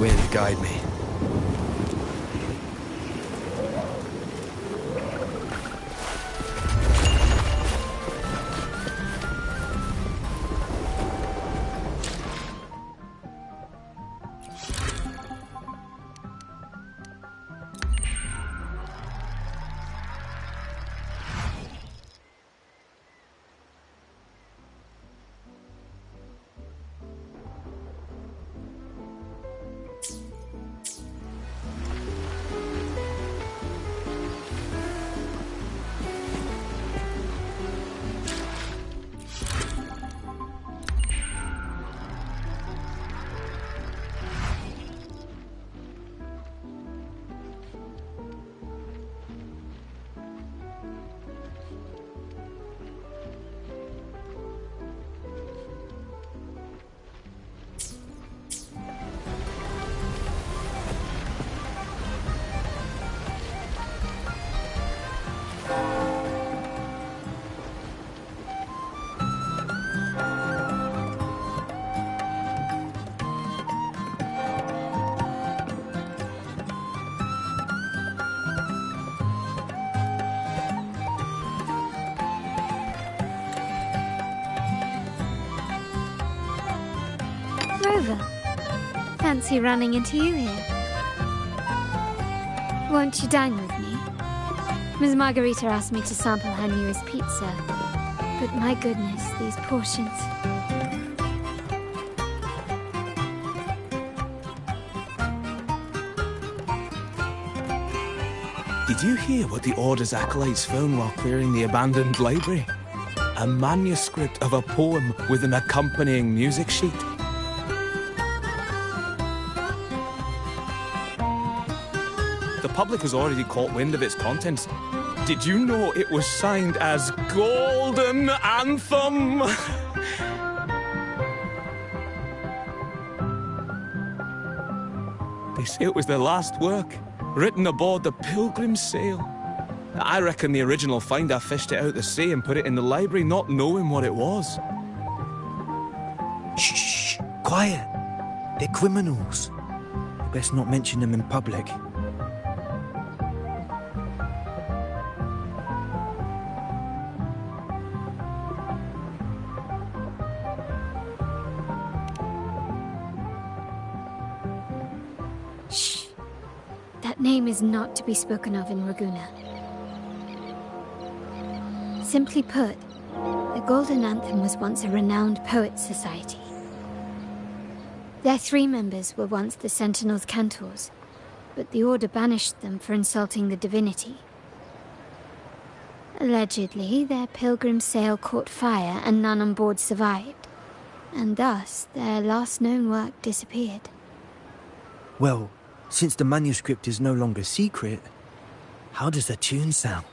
way to guide me. Rover, fancy running into you here. Won't you dine with me? Ms. Margarita asked me to sample her newest pizza, but my goodness, these portions. Did you hear what the Order's acolytes found while clearing the abandoned library? A manuscript of a poem with an accompanying music sheet. The public has already caught wind of its contents. Did you know it was signed as Golden Anthem? They say it was their last work, written aboard the Pilgrim's Sail. I reckon the original finder fished it out the sea and put it in the library, not knowing what it was. Shh, quiet. They're criminals. Best not mention them in public. Shh. That name is not to be spoken of in Ragusa. Simply put, the Golden Anthem was once a renowned poets' society. Their 3 members were once the Sentinel's cantors, but the Order banished them for insulting the divinity. Allegedly, their pilgrim sail caught fire and none on board survived, and thus their last known work disappeared. Well, since the manuscript is no longer secret, how does the tune sound?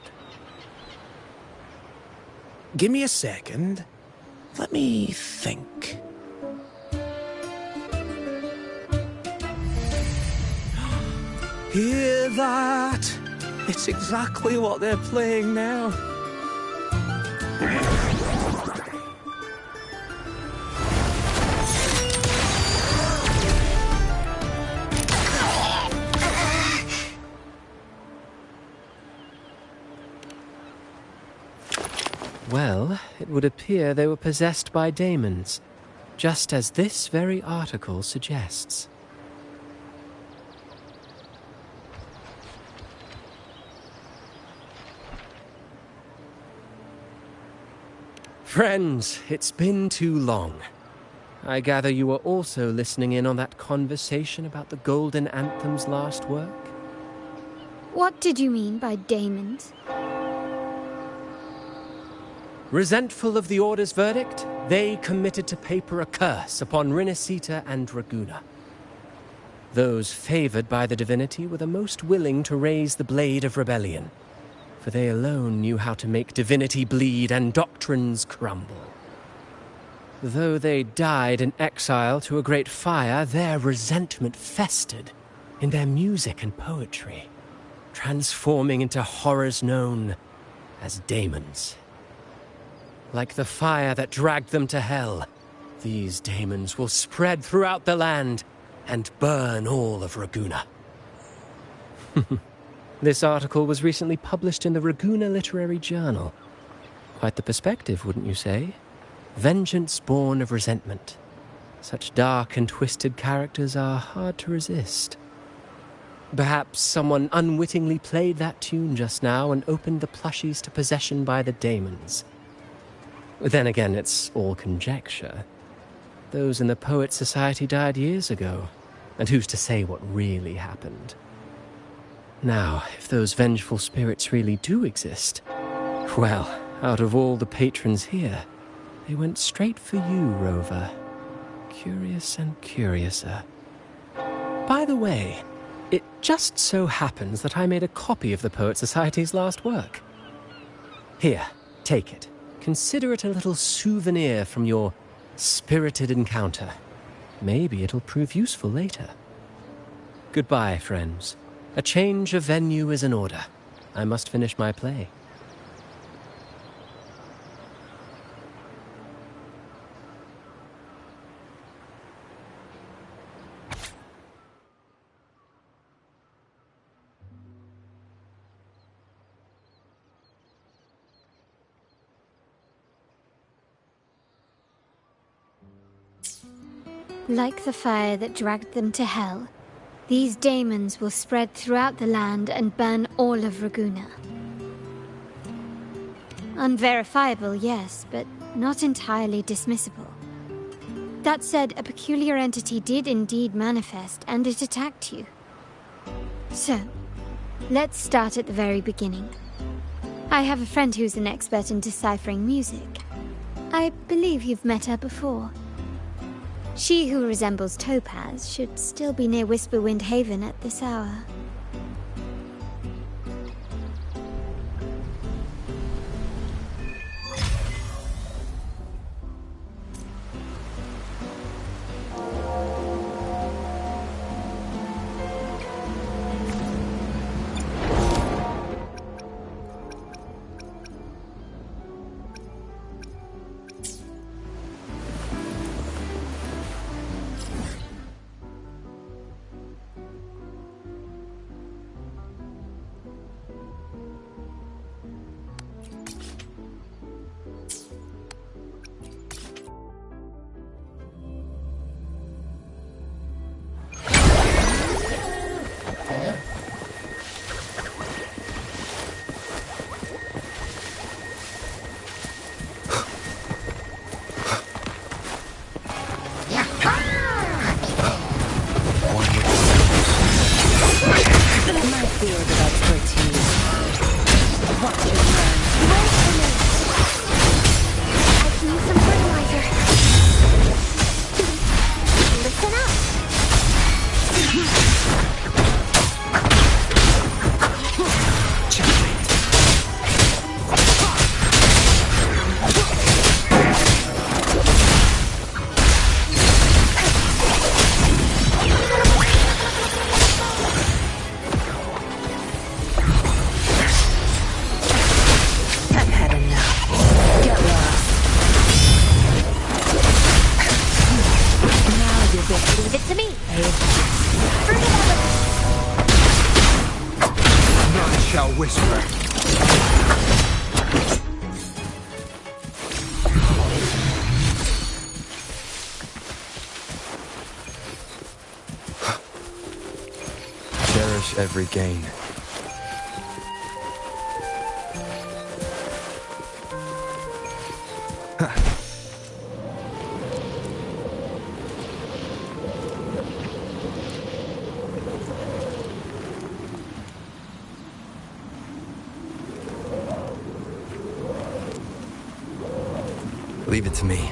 Give me a second. Let me think. Hear that? It's exactly what they're playing now. Well, it would appear they were possessed by daemons, just as this very article suggests. Friends, it's been too long. I gather you were also listening in on that conversation about the Golden Anthem's last work? What did you mean by daemons? Resentful of the Order's verdict, they committed to paper a curse upon Rinascita and Ragusa. Those favored by the divinity were the most willing to raise the blade of rebellion, for they alone knew how to make divinity bleed and doctrines crumble. Though they died in exile to a great fire, their resentment festered in their music and poetry, transforming into horrors known as daemons. Like the fire that dragged them to hell, these daemons will spread throughout the land, and burn all of Raguena. This article was recently published in the Raguena Literary Journal. Quite the perspective, wouldn't you say? Vengeance born of resentment. Such dark and twisted characters are hard to resist. Perhaps someone unwittingly played that tune just now and opened the plushies to possession by the daemons. Then again, it's all conjecture. Those in the Poets Society died years ago, and who's to say what really happened? Now, if those vengeful spirits really do exist, well, out of all the patrons here, they went straight for you, Rover. Curious and curiouser. By the way, it just so happens that I made a copy of the Poet Society's last work. Here, take it. Consider it a little souvenir from your spirited encounter. Maybe it'll prove useful later. Goodbye, friends. A change of venue is in order. I must finish my play. Like the fire that dragged them to hell, these daemons will spread throughout the land and burn all of Raguena. Unverifiable, yes, but not entirely dismissible. That said, a peculiar entity did indeed manifest, and it attacked you. So, let's start at the very beginning. I have a friend who's an expert in deciphering music. I believe you've met her before. She who resembles Topaz should still be near Whisperwind Haven at this hour. Every gain. Leave it to me.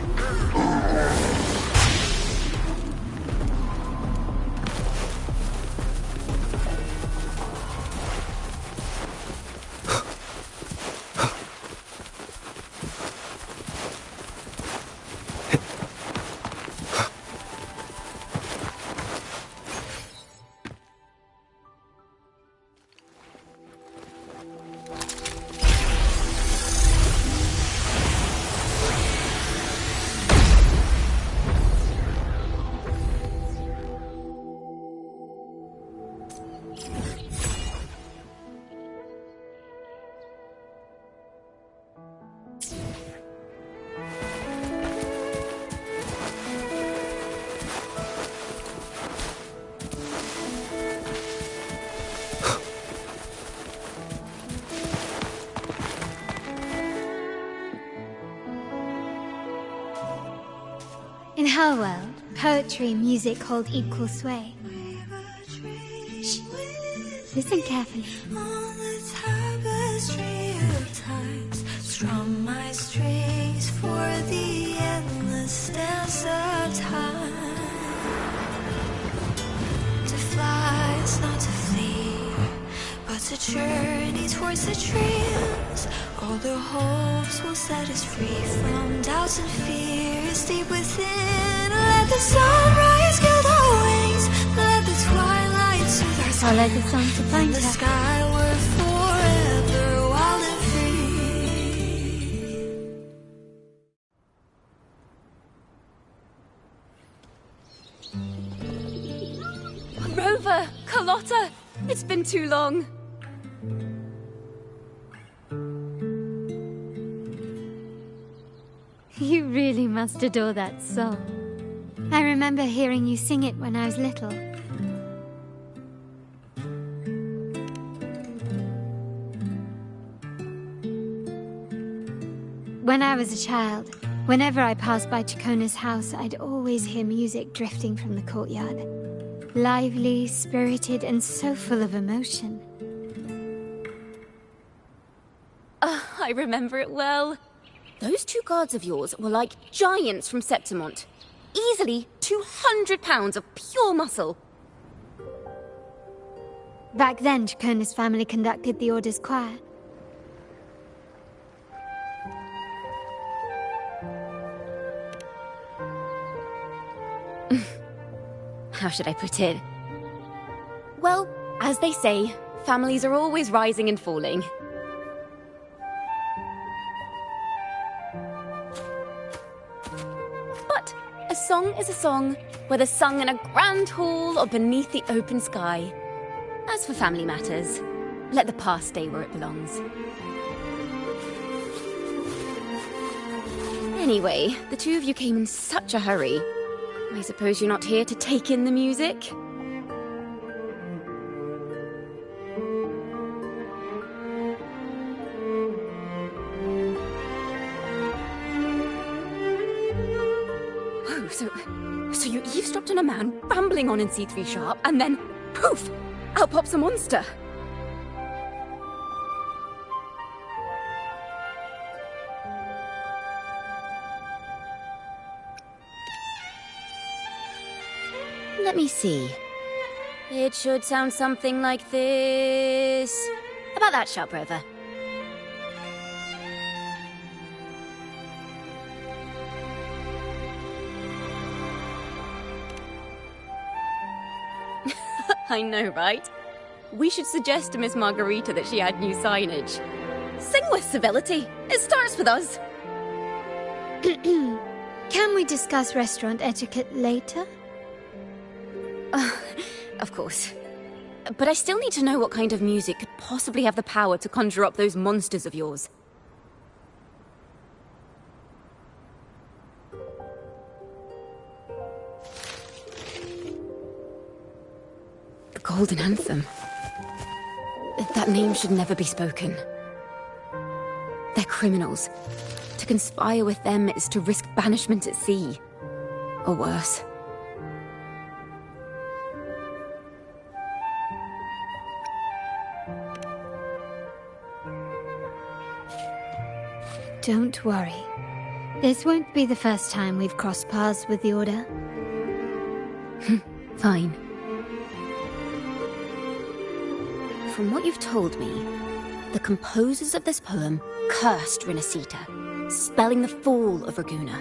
In her world, poetry and music hold equal sway. Shh. Listen carefully. On the tapestry of times, strum my strings for the endless dance of time. To fly is not to flee, but to journey towards the dreams. All the hopes will set us free from doubts and fears deep within. Let the sunrise gild our wings, let the twilight soothe our Follow the song to find the her. sky were forever wild and free. Rover! Carlotta! It's been too long. You really must adore that song. I remember hearing you sing it when I was little. When I was a child, whenever I passed by Ciaccona's house, I'd always hear music drifting from the courtyard. Lively, spirited, and so full of emotion. I remember it well. Those two guards of yours were like giants from Septimont. Easily 200 pounds of pure muscle. Back then, Ciaccona's family conducted the Order's choir. How should I put it? Well, as they say, families are always rising and falling. But a song is a song, whether sung in a grand hall or beneath the open sky. As for family matters, let the past stay where it belongs. Anyway, the two of you came in such a hurry. I suppose you're not here to take in the music? Oh, so you eavesdropped on a man rambling on in C3 Sharp, and then, poof, out pops a monster. Let me see. It should sound something like this. About that, Sharp Rover. I know, right? We should suggest to Miss Margarita that she add new signage. Sing with civility. It starts with us. Can we discuss restaurant etiquette later? Of course. But I still need to know what kind of music could possibly have the power to conjure up those monsters of yours. The Golden Anthem. That name should never be spoken. They're criminals. To conspire with them is to risk banishment at sea. Or worse. Don't worry. This won't be the first time we've crossed paths with the Order. Fine. From what you've told me, the composers of this poem cursed Rinascita, spelling the fall of Raguena.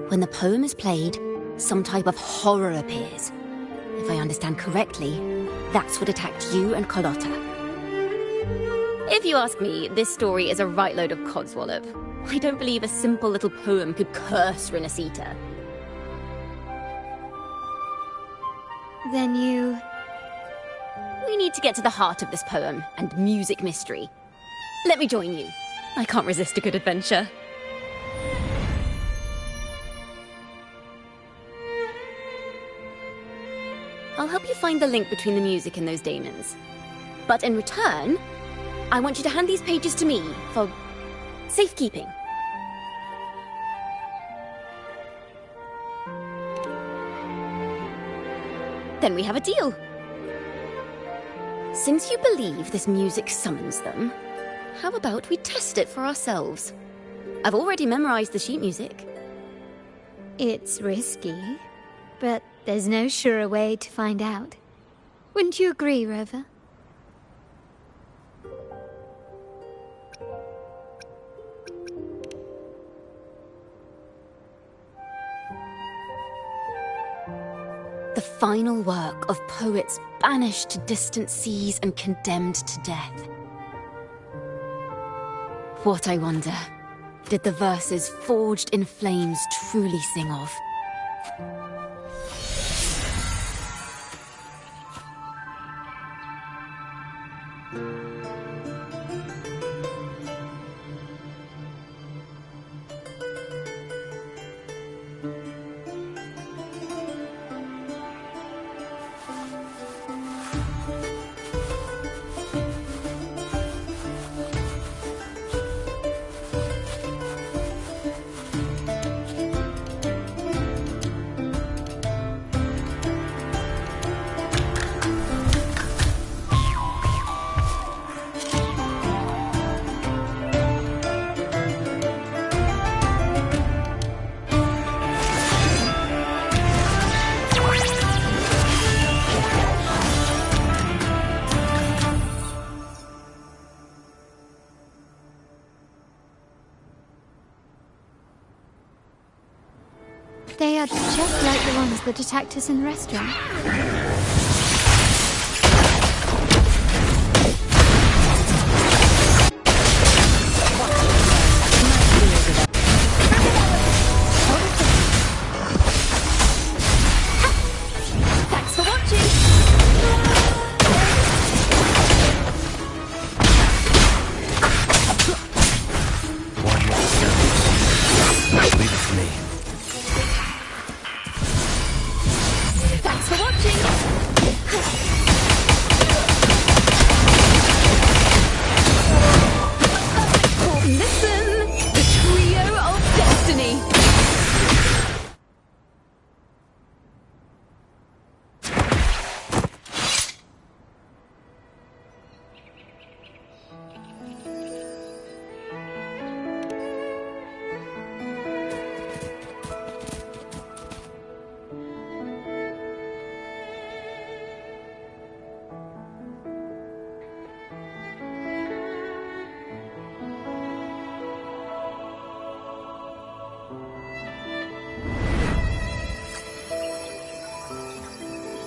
When the poem is played, some type of horror appears. If I understand correctly, that's what attacked you and Carlotta. If you ask me, this story is a right load of codswallop. I don't believe a simple little poem could curse Rinascita. Then you... We need to get to the heart of this poem and music mystery. Let me join you. I can't resist a good adventure. I'll help you find the link between the music and those daemons. But in return, I want you to hand these pages to me for safekeeping. Then we have a deal. Since you believe this music summons them, how about we test it for ourselves? I've already memorized the sheet music. It's risky, but there's no surer way to find out. Wouldn't you agree, Rover? The final work of poets banished to distant seas and condemned to death. What, I wonder, did the verses forged in flames truly sing of? They are just like the ones that attacked us in the restaurant. Thanks for watching! One more service. Leave it to me. Thanks for watching! Listen! The trio of destiny!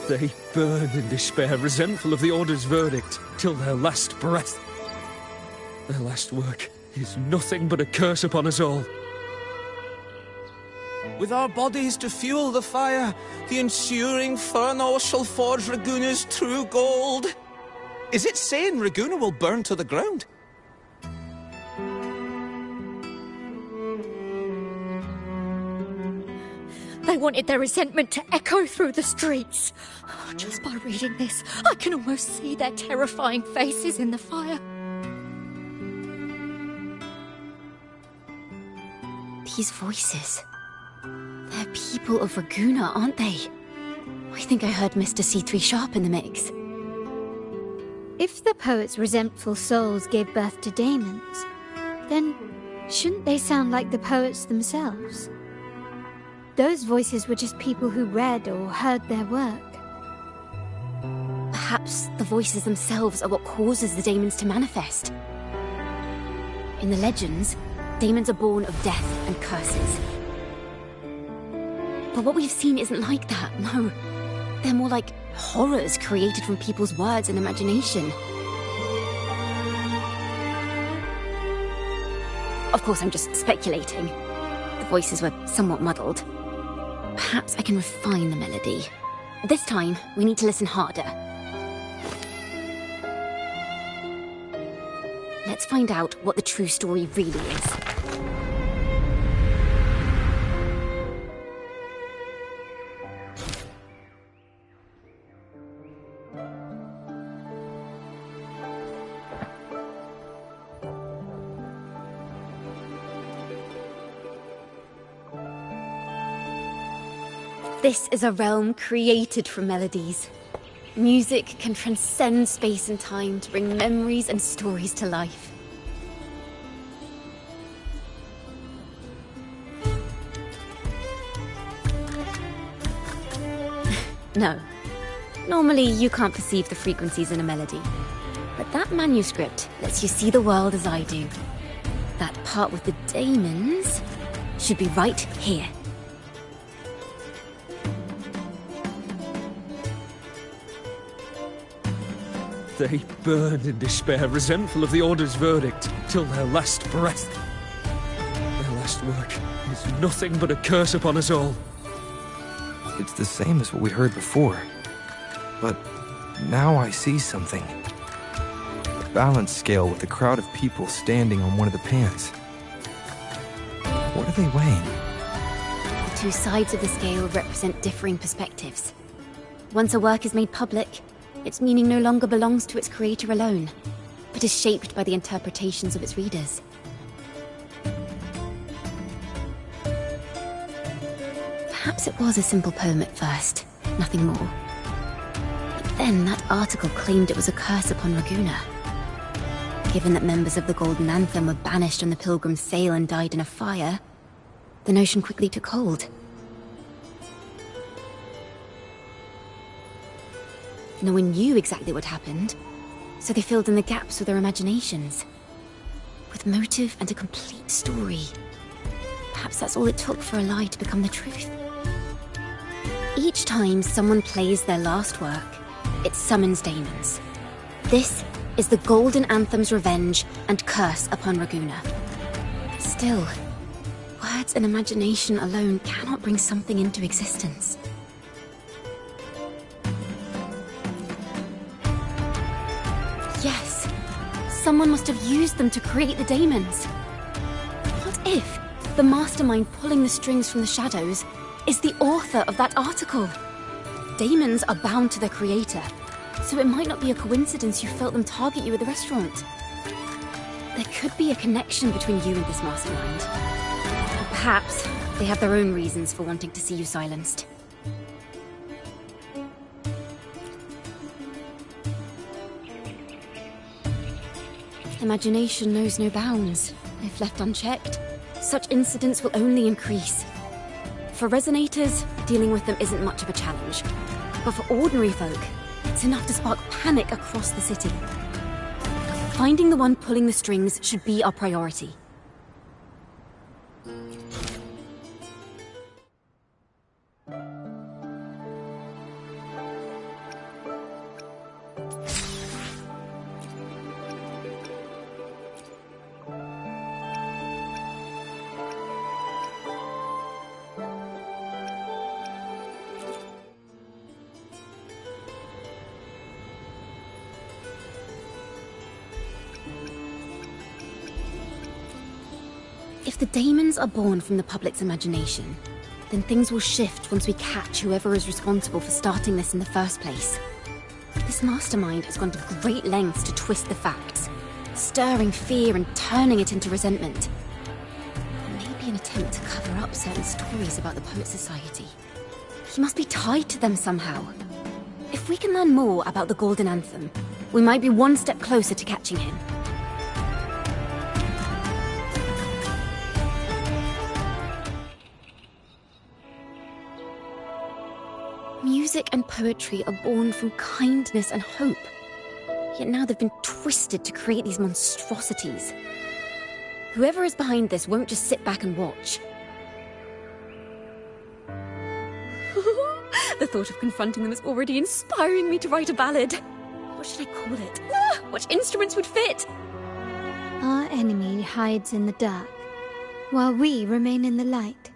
They burn in despair, resentful of the Order's verdict, till their last breath. Their last work is nothing but a curse upon us all. With our bodies to fuel the fire, the ensuing furnace shall forge Raguna's true gold. Is it saying Raguna will burn to the ground? They wanted their resentment to echo through the streets. Just by reading this, I can almost see their terrifying faces in the fire. These voices. They're people of Raguna, aren't they? I think I heard Mr. C3 Sharp in the mix. If the poet's resentful souls gave birth to daemons, then shouldn't they sound like the poets themselves? Those voices were just people who read or heard their work. Perhaps the voices themselves are what causes the daemons to manifest. In the legends, daemons are born of death and curses. But what we've seen isn't like that, no. They're more like horrors created from people's words and imagination. Of course, I'm just speculating. The voices were somewhat muddled. Perhaps I can refine the melody. This time, we need to listen harder. Let's find out what the true story really is. This is a realm created from melodies. Music can transcend space and time to bring memories and stories to life. No. Normally, you can't perceive the frequencies in a melody. But that manuscript lets you see the world as I do. That part with the daemons should be right here. They burned in despair, resentful of the Order's verdict, till their last breath. Their last work is nothing but a curse upon us all. It's the same as what we heard before. But now I see something. A balance scale with a crowd of people standing on one of the pans. What are they weighing? The two sides of the scale represent differing perspectives. Once a work is made public, its meaning no longer belongs to its creator alone, but is shaped by the interpretations of its readers. Perhaps it was a simple poem at first, nothing more. But then that article claimed it was a curse upon Raguena. Given that members of the Golden Anthem were banished on the Pilgrim's sail and died in a fire, the notion quickly took hold. No one knew exactly what happened, so they filled in the gaps with their imaginations. With motive and a complete story. Perhaps that's all it took for a lie to become the truth. Each time someone plays their last work, it summons daemons. This is the Golden Anthem's revenge and curse upon Raguena. Still, words and imagination alone cannot bring something into existence. Yes, someone must have used them to create the daemons. What if the mastermind pulling the strings from the shadows is the author of that article? Daemons are bound to their creator, so it might not be a coincidence you felt them target you at the restaurant. There could be a connection between you and this mastermind. Or perhaps they have their own reasons for wanting to see you silenced. Imagination knows no bounds. If left unchecked, such incidents will only increase. For resonators, dealing with them isn't much of a challenge. But for ordinary folk, it's enough to spark panic across the city. Finding the one pulling the strings should be our priority. If the daemons are born from the public's imagination, then things will shift once we catch whoever is responsible for starting this in the first place. This mastermind has gone to great lengths to twist the facts, stirring fear and turning it into resentment. Maybe an attempt to cover up certain stories about the Poet Society. He must be tied to them somehow. If we can learn more about the Golden Anthem, we might be one step closer to catching him. Music and poetry are born from kindness and hope. Yet now they've been twisted to create these monstrosities. Whoever is behind this won't just sit back and watch. The thought of confronting them is already inspiring me to write a ballad. What should I call it? Which instruments would fit? Our enemy hides in the dark, while we remain in the light.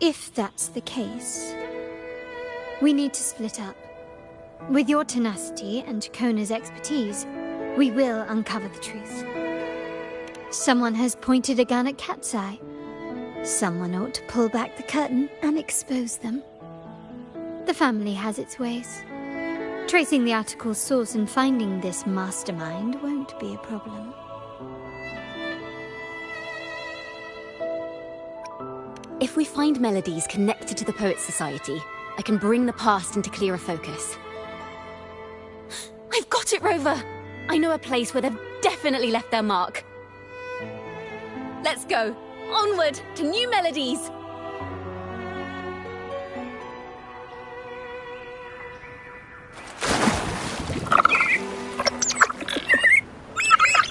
If that's the case, we need to split up. With your tenacity and Ciaccona's expertise, we will uncover the truth. Someone has pointed a gun at Cat's Eye. Someone ought to pull back the curtain and expose them. The family has its ways. Tracing the article's source and finding this mastermind won't be a problem. If we find melodies connected to the Poets Society, I can bring the past into clearer focus. I've got it, Rover! I know a place where they've definitely left their mark. Let's go! Onward to new melodies!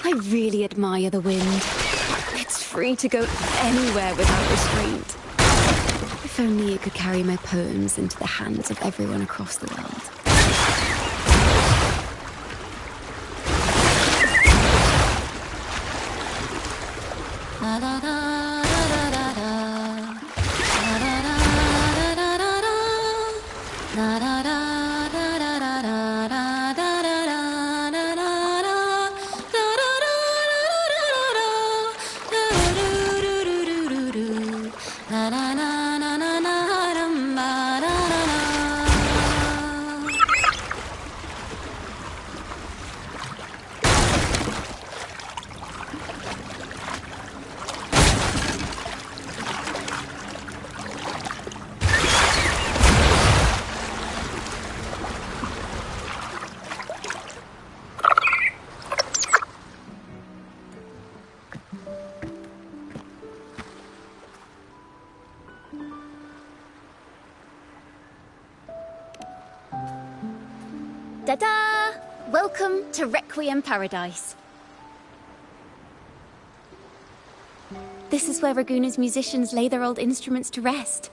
I really admire the wind. It's free to go anywhere without restraint. If only it could carry my poems into the hands of everyone across the world. Ta-da! Welcome to Requiem Paradise. This is where Raguna's musicians lay their old instruments to rest.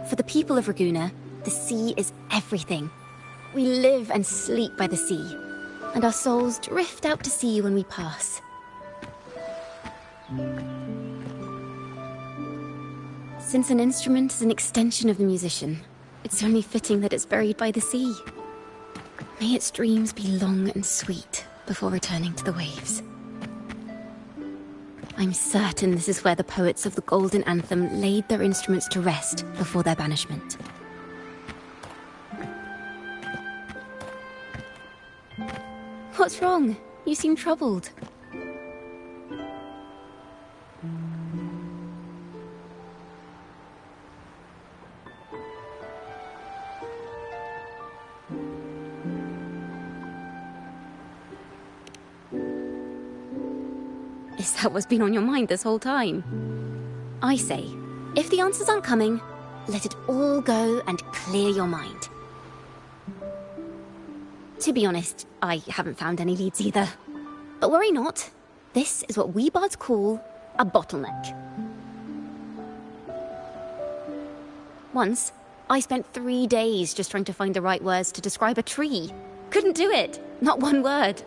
For the people of Raguna, the sea is everything. We live and sleep by the sea, and our souls drift out to sea when we pass. Since an instrument is an extension of the musician, it's only fitting that it's buried by the sea. May its dreams be long and sweet before returning to the waves. I'm certain this is where the poets of the Golden Anthem laid their instruments to rest before their banishment. What's wrong? You seem troubled. Is that what's been on your mind this whole time? I say, if the answers aren't coming, let it all go and clear your mind. To be honest, I haven't found any leads either. But worry not. This is what we bards call a bottleneck. Once, I spent 3 days just trying to find the right words to describe a tree. Couldn't do it. Not one word.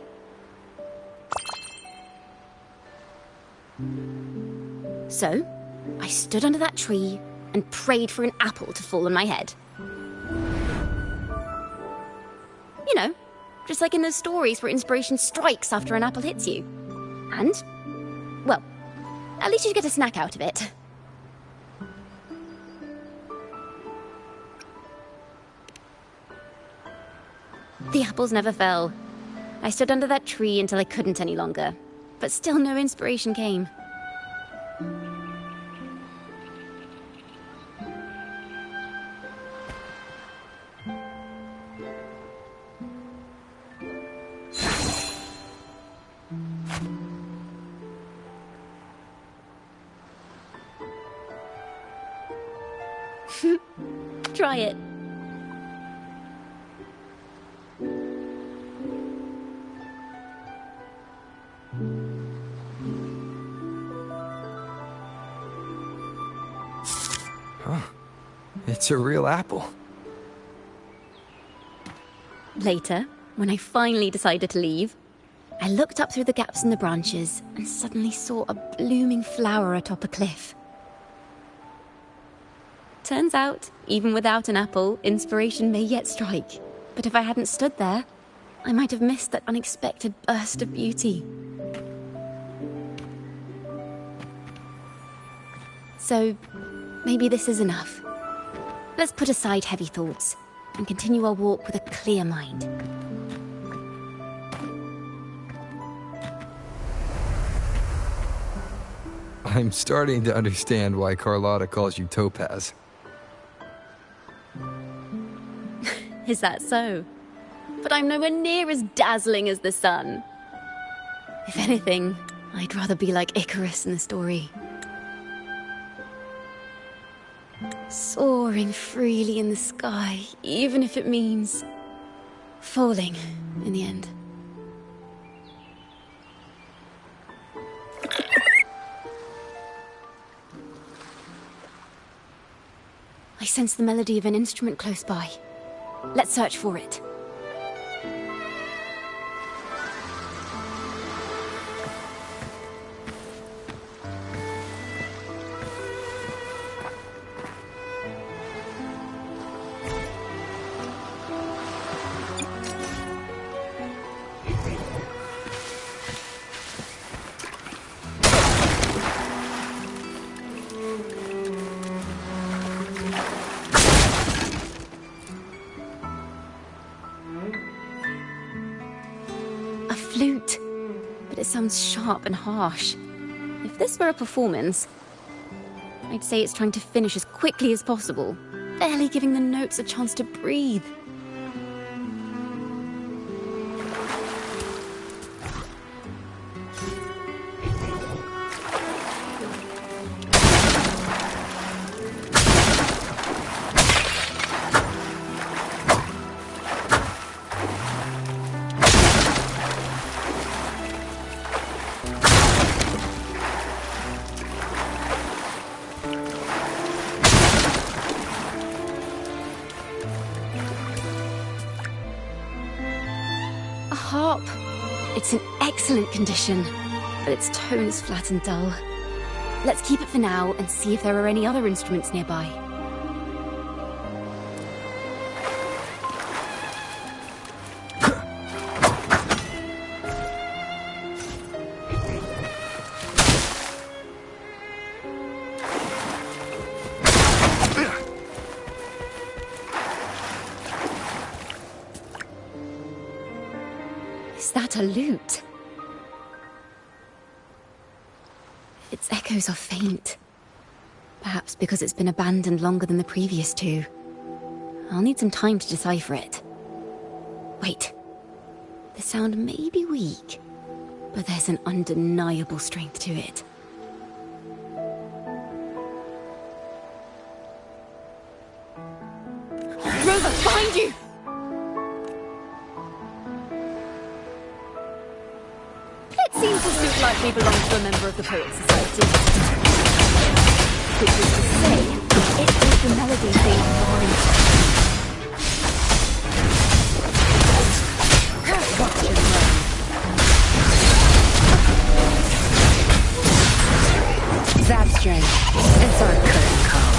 So, I stood under that tree and prayed for an apple to fall on my head. You know, just like in those stories where inspiration strikes after an apple hits you. And, well, at least you get a snack out of it. The apples never fell. I stood under that tree until I couldn't any longer, but still no inspiration came. Try it. Huh. It's a real apple. Later, when I finally decided to leave, I looked up through the gaps in the branches and suddenly saw a blooming flower atop a cliff. Turns out, even without an apple, inspiration may yet strike. But if I hadn't stood there, I might have missed that unexpected burst of beauty. So, maybe this is enough. Let's put aside heavy thoughts and continue our walk with a clear mind. I'm starting to understand why Carlotta calls you Topaz. Is that so? But I'm nowhere near as dazzling as the sun. If anything, I'd rather be like Icarus in the story. Soaring freely in the sky, even if it means falling in the end. I sense the melody of an instrument close by. Let's search for it. Flute, but it sounds sharp and harsh. If this were a performance, I'd say it's trying to finish as quickly as possible, barely giving the notes a chance to breathe. Harp. It's in excellent condition, but its tone is flat and dull. Let's keep it for now and see if there are any other instruments nearby. Is that a lute? Its echoes are faint. Perhaps because it's been abandoned longer than the previous two. I'll need some time to decipher it. Wait. The sound may be weak, but there's an undeniable strength to it. Rover, behind you! Seems this lute likely belongs to a member of the Poets Society. Which is to say, it is the melody they are boring. Watch and learn. That's strange. It's our curtain call.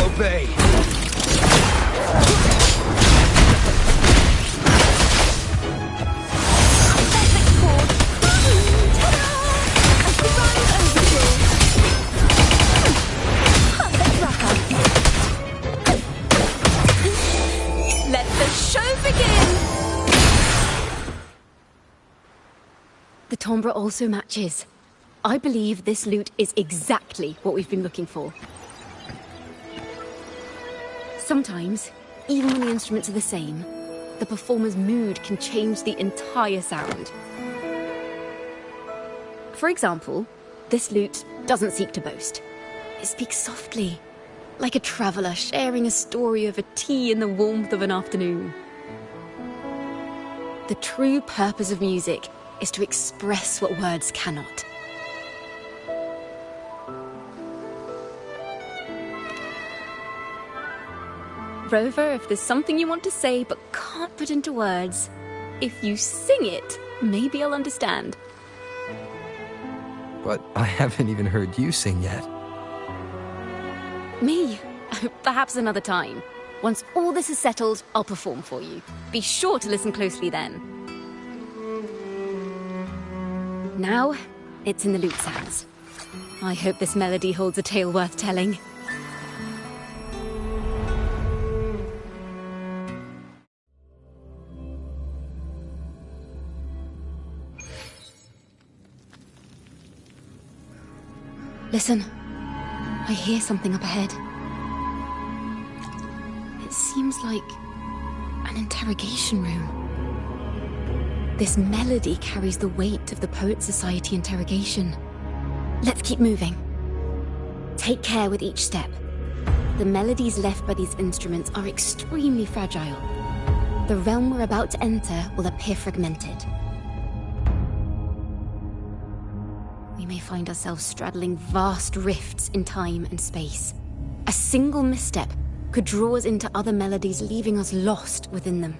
Obey. Let the show begin! The timbre also matches. I believe this lute is exactly what we've been looking for. Sometimes, even when the instruments are the same, the performer's mood can change the entire sound. For example, this lute doesn't seek to boast. It speaks softly, like a traveller sharing a story over tea in the warmth of an afternoon. The true purpose of music is to express what words cannot. Rover, if there's something you want to say but can't put into words, if you sing it, maybe I'll understand. But I haven't even heard you sing yet. Me? Perhaps another time. Once all this is settled, I'll perform for you. Be sure to listen closely then. Now, it's in the lute sounds. I hope this melody holds a tale worth telling. Listen. I hear something up ahead. It seems like an interrogation room. This melody carries the weight of the Poets Society interrogation. Let's keep moving. Take care with each step. The melodies left by these instruments are extremely fragile. The realm we're about to enter will appear fragmented. We may find ourselves straddling vast rifts in time and space. A single misstep could draw us into other melodies, leaving us lost within them.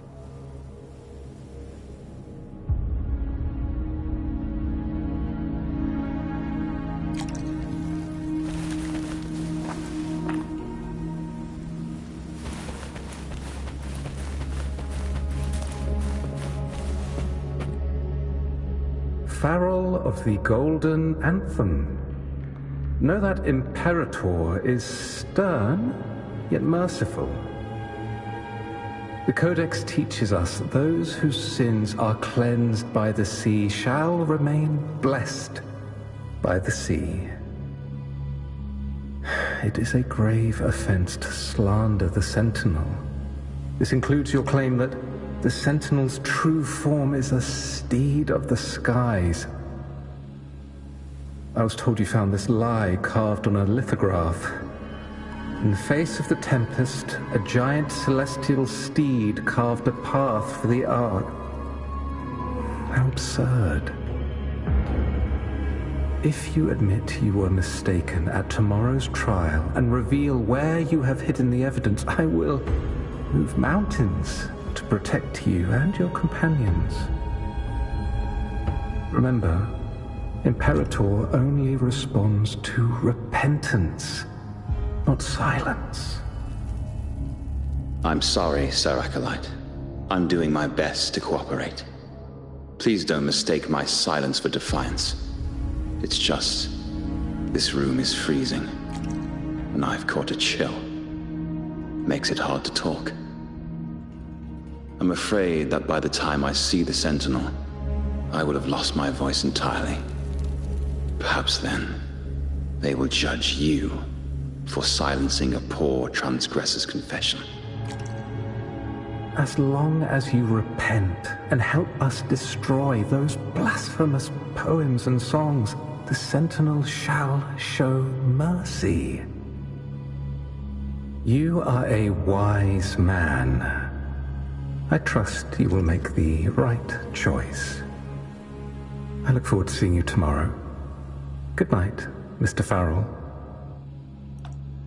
Farrell of the Golden Anthem. Know that Imperator is stern, yet merciful. The Codex teaches us that those whose sins are cleansed by the sea shall remain blessed by the sea. It is a grave offense to slander the Sentinel. This includes your claim that the Sentinel's true form is a steed of the skies. I was told you found this lie carved on a lithograph. In the face of the tempest, a giant celestial steed carved a path for the Ark. How absurd. If you admit you were mistaken at tomorrow's trial and reveal where you have hidden the evidence, I will move mountains to protect you and your companions. Remember, Imperator only responds to repentance, not silence. I'm sorry, Sir Acolyte. I'm doing my best to cooperate. Please don't mistake my silence for defiance. It's just, this room is freezing, and I've caught a chill. Makes it hard to talk. I'm afraid that by the time I see the Sentinel, I will have lost my voice entirely. Perhaps then, they will judge you for silencing a poor transgressor's confession. As long as you repent and help us destroy those blasphemous poems and songs, the Sentinel shall show mercy. You are a wise man. I trust you will make the right choice. I look forward to seeing you tomorrow. Good night, Mr. Farrell.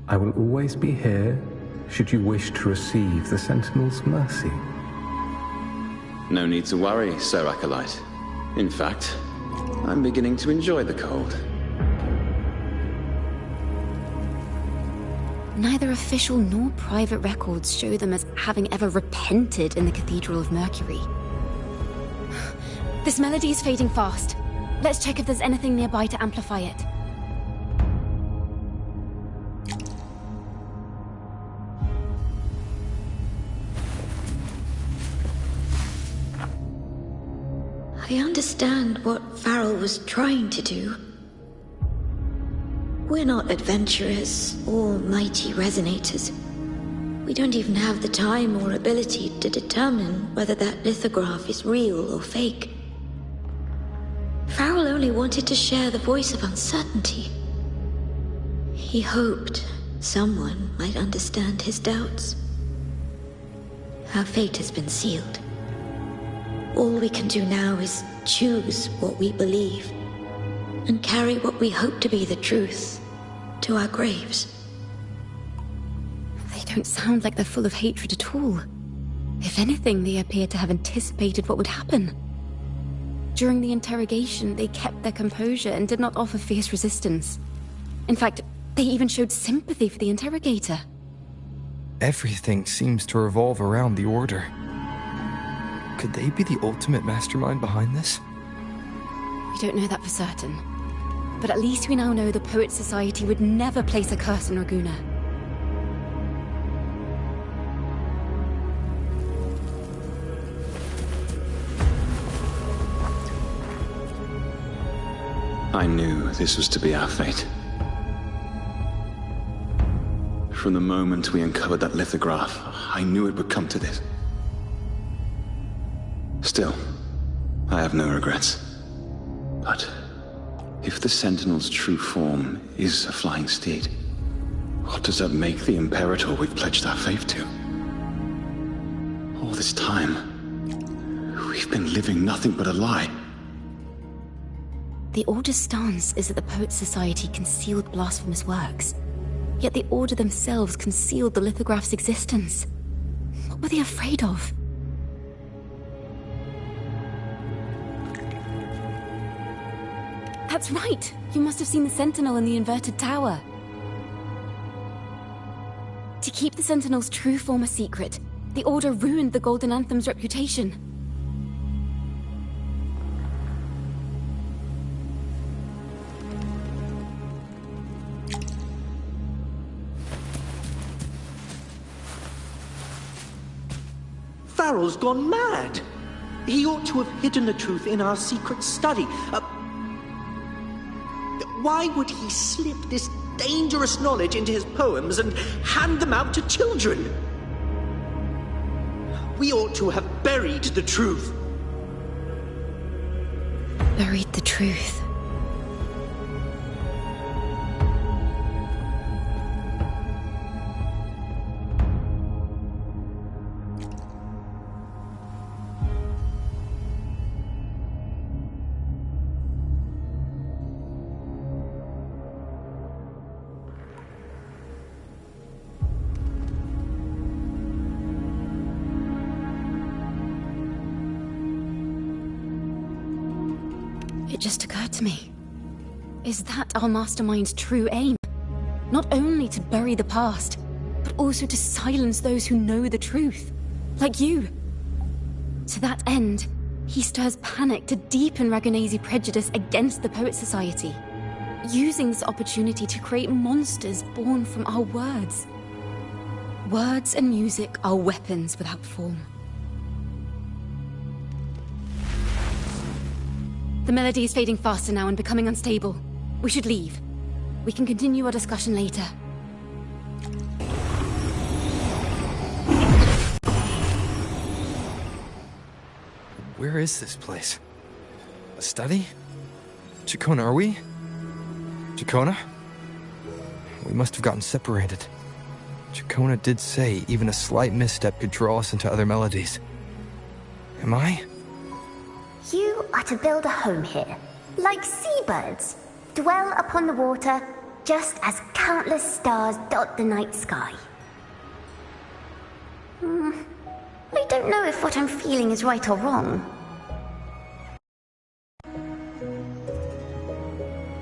I will always be here should you wish to receive the Sentinel's mercy. No need to worry, Sir Acolyte. In fact, I'm beginning to enjoy the cold. Neither official nor private records show them as having ever repented in the Cathedral of Mercury. This melody is fading fast. Let's check if there's anything nearby to amplify it. I understand what Farrell was trying to do. We're not adventurers or mighty resonators. We don't even have the time or ability to determine whether that lithograph is real or fake. Farrell only wanted to share the voice of uncertainty. He hoped someone might understand his doubts. Our fate has been sealed. All we can do now is choose what we believe and carry what we hope to be the truth to our graves. They don't sound like they're full of hatred at all. If anything, they appear to have anticipated what would happen. During the interrogation, they kept their composure and did not offer fierce resistance. In fact, they even showed sympathy for the interrogator. Everything seems to revolve around the Order. Could they be the ultimate mastermind behind this? We don't know that for certain. But at least we now know the Poets Society would never place a curse on Raguna. I knew this was to be our fate. From the moment we uncovered that lithograph, I knew it would come to this. Still, I have no regrets. But if the Sentinel's true form is a flying steed, what does that make the Imperator we've pledged our faith to? All this time, we've been living nothing but a lie. The Order's stance is that the Poets Society concealed blasphemous works. Yet the Order themselves concealed the lithograph's existence. What were they afraid of? That's right! You must have seen the Sentinel in the inverted tower. To keep the Sentinel's true form a secret, the Order ruined the Golden Anthem's reputation. Farrell's gone mad. He ought to have hidden the truth in our secret study. Why would he slip this dangerous knowledge into his poems and hand them out to children? We ought to have buried the truth. Buried the truth. It just occurred to me. Is that our mastermind's true aim? Not only to bury the past, but also to silence those who know the truth. Like you. To that end, he stirs panic to deepen Ragonese prejudice against the Poets Society, using this opportunity to create monsters born from our words. Words and music are weapons without form. The melody is fading faster now and becoming unstable. We should leave. We can continue our discussion later. Where is this place? A study? Ciaccona, are we? Ciaccona? We must have gotten separated. Ciaccona did say even a slight misstep could draw us into other melodies. Am I? You are to build a home here, like seabirds. Dwell upon the water, just as countless stars dot the night sky. I don't know if what I'm feeling is right or wrong.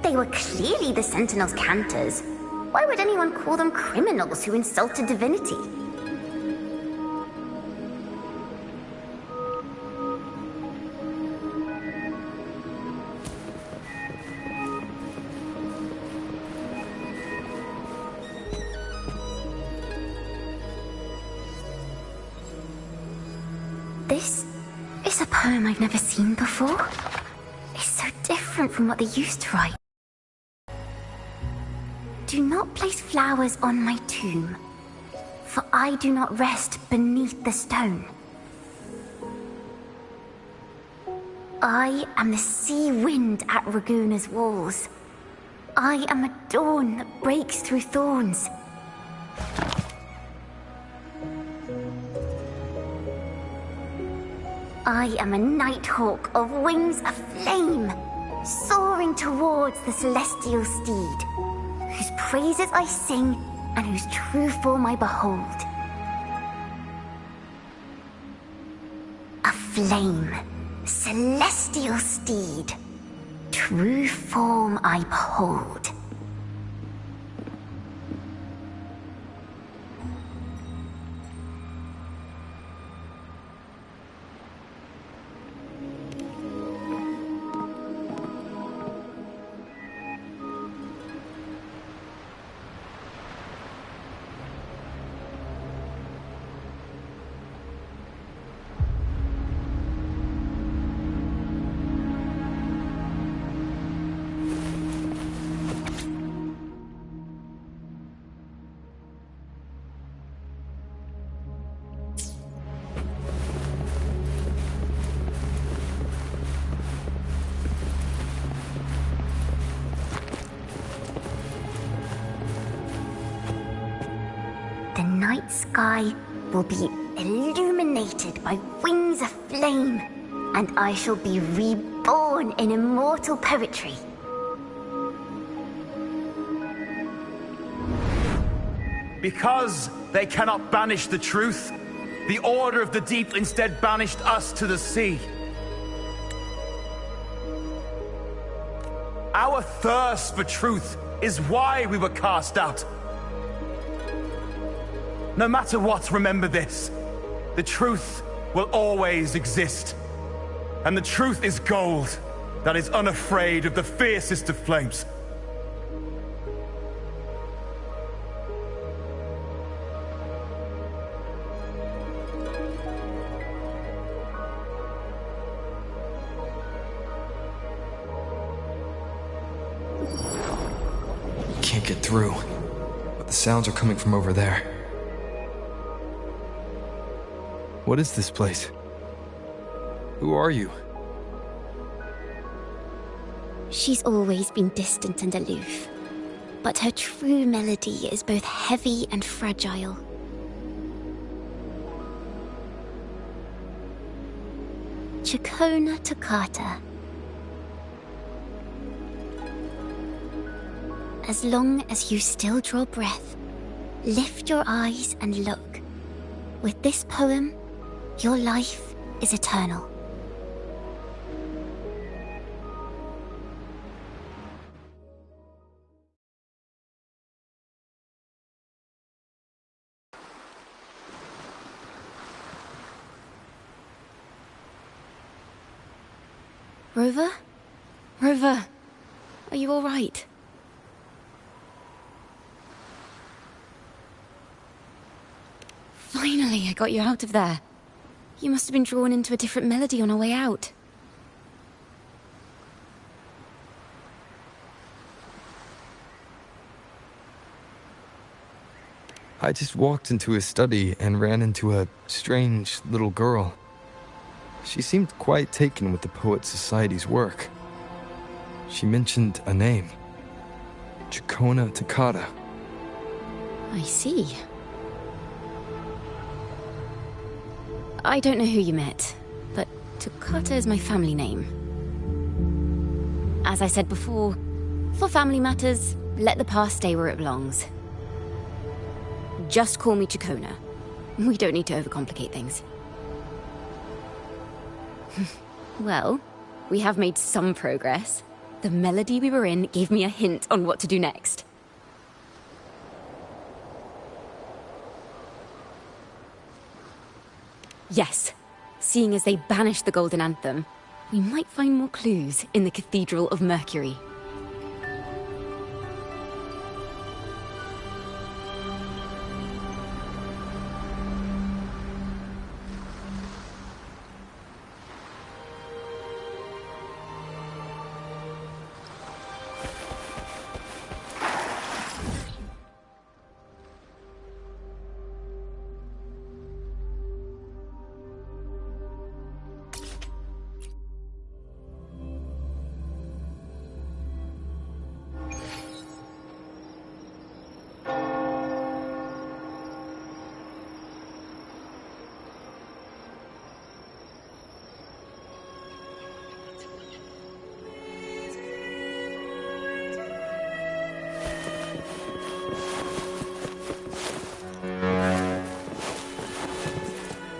They were clearly the Sentinel's cantors. Why would anyone call them criminals who insulted divinity? This is a poem I've never seen before. It's so different from what they used to write. Do not place flowers on my tomb, for I do not rest beneath the stone. I am the sea wind at Raguna's walls. I am a dawn that breaks through thorns. I am a nighthawk of wings aflame, soaring towards the celestial steed, whose praises I sing and whose true form I behold. A flame, celestial steed, true form I behold. night sky will be illuminated by wings of flame, and I shall be reborn in immortal poetry. Because they cannot banish the truth, the Order of the Deep instead banished us to the sea. Our thirst for truth is why we were cast out. No matter what, remember this. The truth will always exist. And the truth is gold that is unafraid of the fiercest of flames. Can't get through, but the sounds are coming from over there. What is this place? Who are you? She's always been distant and aloof, but her true melody is both heavy and fragile. Ciaccona Toccata. As long as you still draw breath, lift your eyes and look. With this poem, your life is eternal. Rover? Rover, are you all right? Finally, I got you out of there. You must have been drawn into a different melody on our way out. I just walked into his study and ran into a strange little girl. She seemed quite taken with the Poet Society's work. She mentioned a name. Ciaccona Toccata. I see. I don't know who you met, but Toccata is my family name. As I said before, for family matters, let the past stay where it belongs. Just call me Ciaccona. We don't need to overcomplicate things. Well, we have made some progress. The melody we were in gave me a hint on what to do next. Yes, seeing as they banished the Golden Anthem, we might find more clues in the Cathedral of Mercury.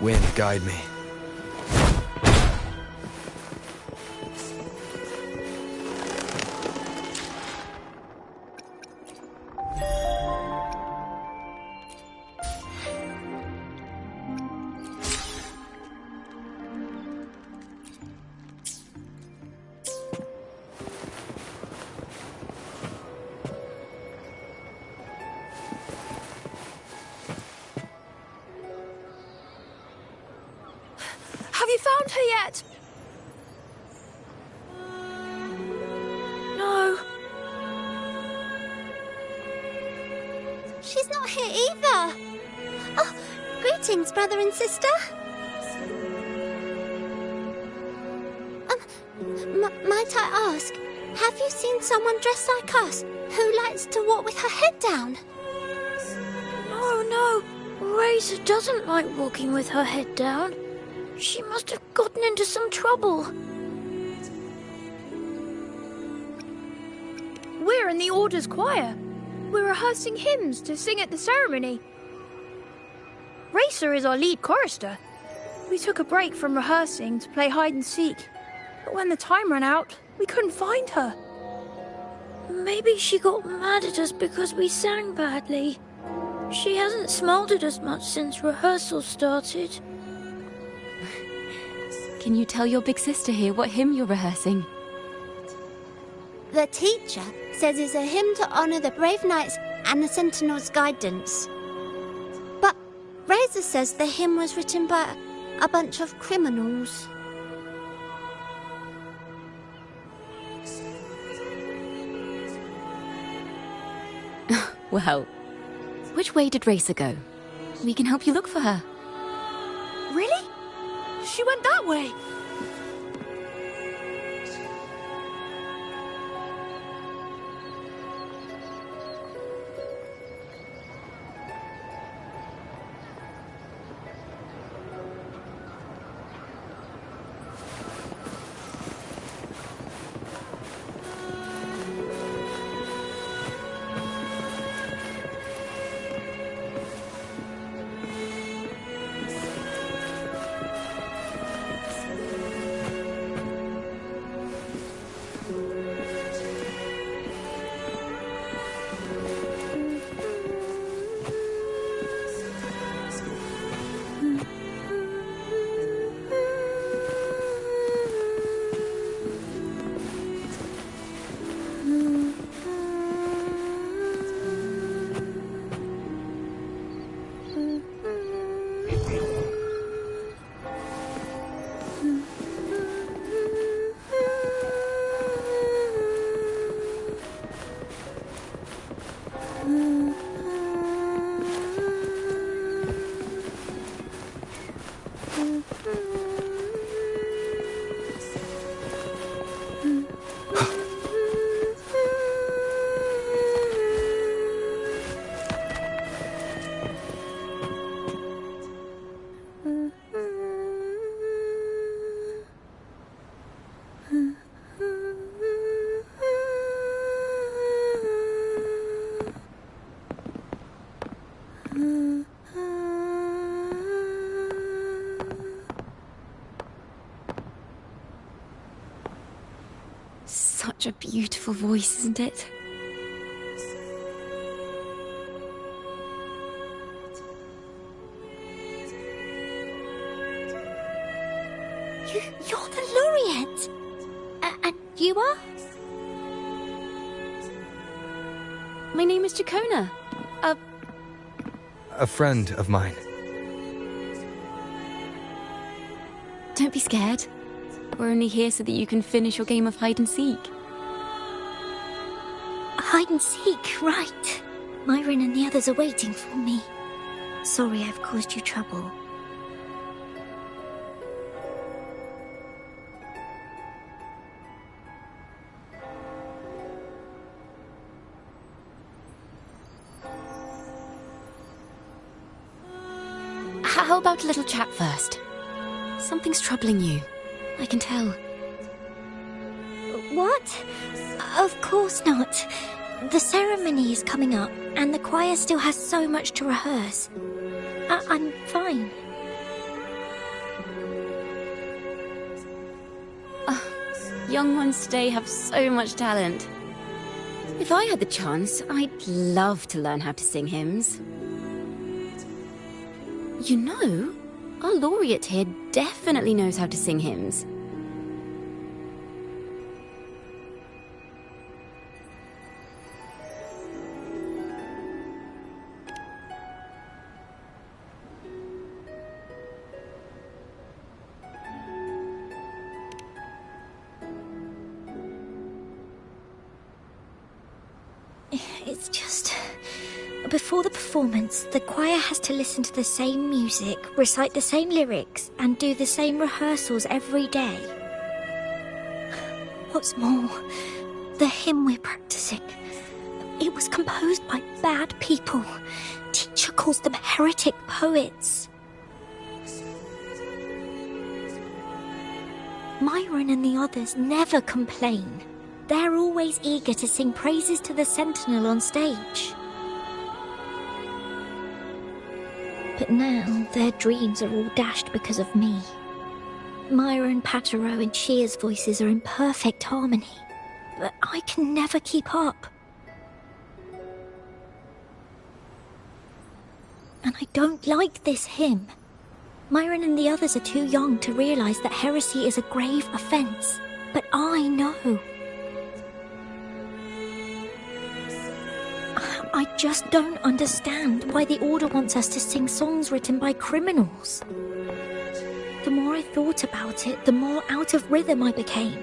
Wind, guide me. Have you found her yet? No. She's not here either. Oh, greetings, brother and sister. Might I ask, have you seen someone dressed like us who likes to walk with her head down? No. Razor doesn't like walking with her head down. She must have gotten into some trouble. We're in the Order's choir. We're rehearsing hymns to sing at the ceremony. Racer is our lead chorister. We took a break from rehearsing to play hide and seek. But when the time ran out, we couldn't find her. Maybe she got mad at us because we sang badly. She hasn't smiled at us much since rehearsal started. Can you tell your big sister here what hymn you're rehearsing? The teacher says it's a hymn to honor the brave knights and the Sentinel's guidance. But Razor says the hymn was written by a bunch of criminals. Well, which way did Racer go? We can help you look for her. Really? She went that way. Such a beautiful voice, isn't it? You're the laureate! And you are? My name is Ciaccona. A friend of mine. Don't be scared. We're only here so that you can finish your game of hide and seek. Hide and seek, right. Myron and the others are waiting for me. Sorry I've caused you trouble. How about a little chat first? Something's troubling you. I can tell. What? Of course not. The ceremony is coming up, and the choir still has so much to rehearse. I'm fine. Young ones today have so much talent. If I had the chance, I'd love to learn how to sing hymns. You know, our laureate here definitely knows how to sing hymns. It's just... Before the performance, the choir has to listen to the same music, recite the same lyrics, and do the same rehearsals every day. What's more, the hymn we're practicing, it was composed by bad people, Nature calls them heretic poets. Myron and the others never complain. They're always eager to sing praises to the Sentinel on stage. But now their dreams are all dashed because of me. Myron, Patero and Shear's voices are in perfect harmony, but I can never keep up. And I don't like this hymn. Myron and the others are too young to realize that heresy is a grave offense, but I know. I just don't understand why the Order wants us to sing songs written by criminals. The more I thought about it, the more out of rhythm I became.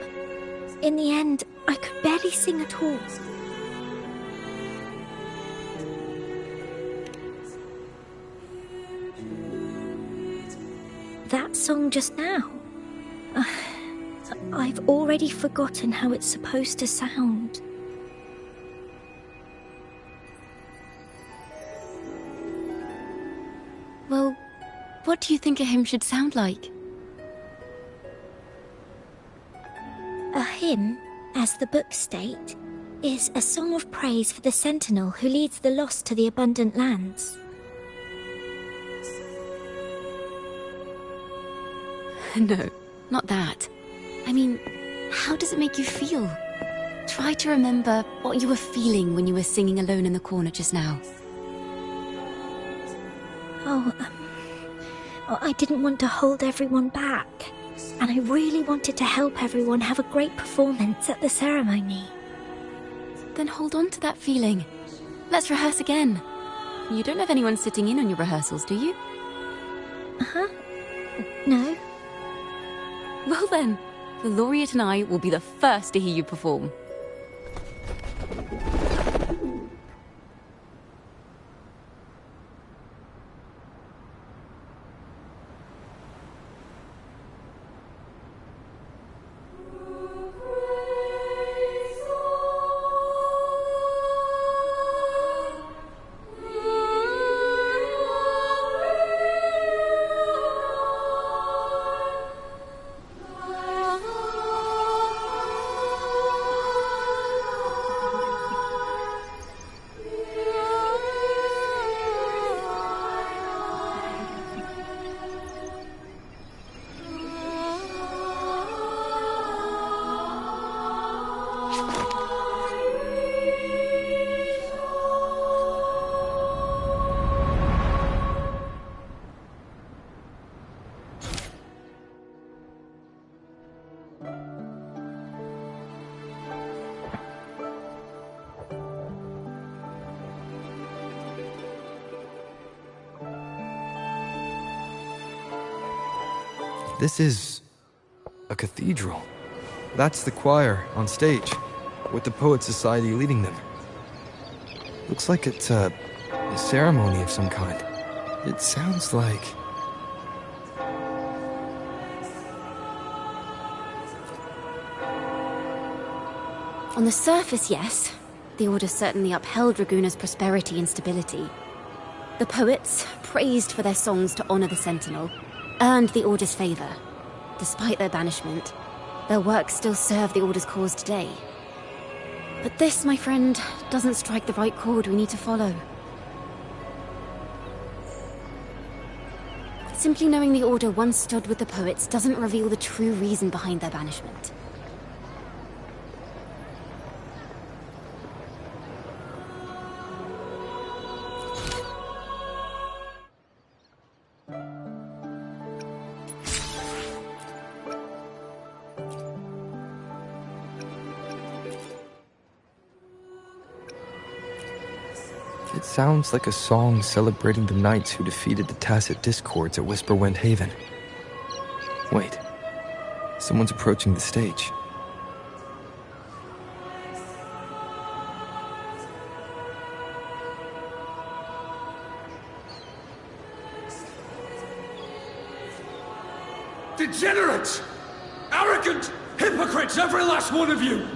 In the end, I could barely sing at all. That song just now. I've already forgotten how it's supposed to sound. Well, what do you think a hymn should sound like? A hymn, as the books state, is a song of praise for the Sentinel who leads the lost to the abundant lands. No, not that. I mean, how does it make you feel? Try to remember what you were feeling when you were singing alone in the corner just now. I didn't want to hold everyone back, and I really wanted to help everyone have a great performance at the ceremony. Then hold on to that feeling. Let's rehearse again. You don't have anyone sitting in on your rehearsals, do you? Uh-huh. No. Well then, the Laureate and I will be the first to hear you perform. This is a cathedral. That's the choir on stage, with the Poet Society leading them. Looks like it's a ceremony of some kind. It sounds like... On the surface, yes. The Order certainly upheld Raguna's prosperity and stability. The poets, praised for their songs to honor the Sentinel, earned the Order's favor. Despite their banishment, their works still serve the Order's cause today. But this, my friend, doesn't strike the right chord we need to follow. Simply knowing the Order once stood with the poets doesn't reveal the true reason behind their banishment. It sounds like a song celebrating the knights who defeated the Tacit Discords at Whisperwind Haven. Wait, someone's approaching the stage. Degenerates! Arrogant hypocrites, every last one of you!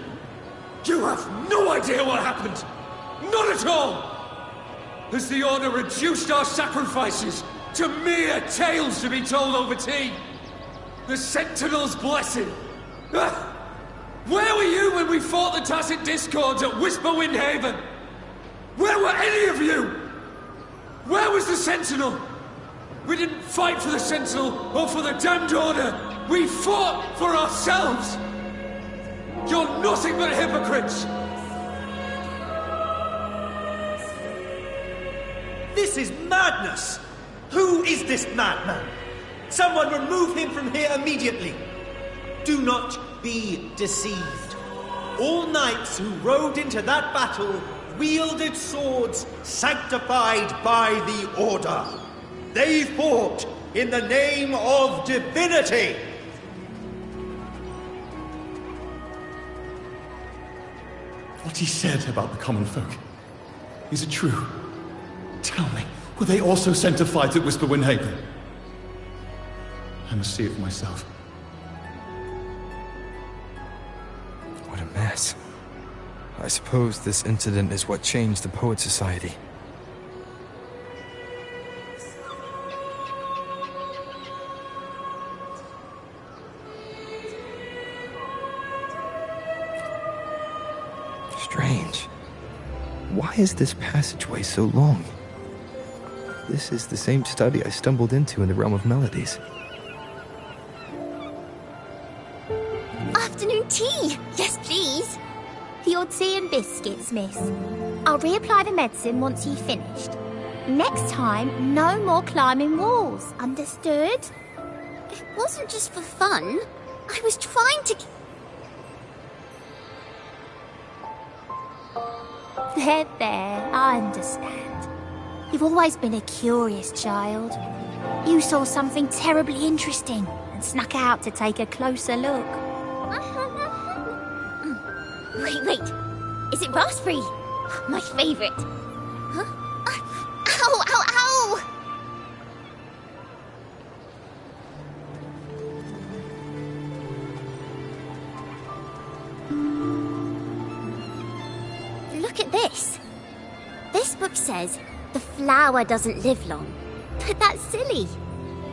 You have no idea what happened! Not at all! Has the Order reduced our sacrifices to mere tales to be told over tea? The Sentinel's blessing. Where were you when we fought the Tacit Discords at Whisperwind Haven? Where were any of you? Where was the Sentinel? We didn't fight for the Sentinel or for the damned Order. We fought for ourselves. You're nothing but hypocrites. This is madness! Who is this madman? Someone remove him from here immediately. Do not be deceived. All knights who rode into that battle wielded swords sanctified by the Order. They fought in the name of divinity. What he said about the common folk, is it true? Tell me, were they also sent to fight at Whisperwind Haven? I must see it for myself. What a mess. I suppose this incident is what changed the Poet Society. Strange. Why is this passageway so long? This is the same study I stumbled into in the Realm of Melodies. Afternoon tea! Yes, please. Your tea and biscuits, miss. I'll reapply the medicine once you've finished. Next time, no more climbing walls. Understood? It wasn't just for fun. I was trying to... There, I understand. You've always been a curious child. You saw something terribly interesting and snuck out to take a closer look. Wait. Is it raspberry? My favorite. Huh? Ow! Look at this. This book says the flower doesn't live long. But that's silly.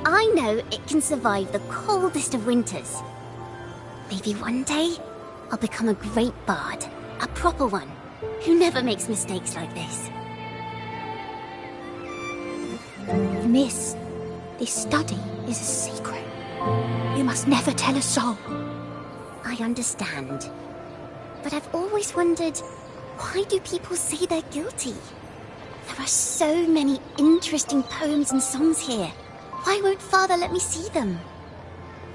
I know it can survive the coldest of winters. Maybe one day I'll become a great bard. A proper one. Who never makes mistakes like this. Miss, this study is a secret. You must never tell a soul. I understand. But I've always wondered, why do people say they're guilty? There are so many interesting poems and songs here. Why won't Father let me see them?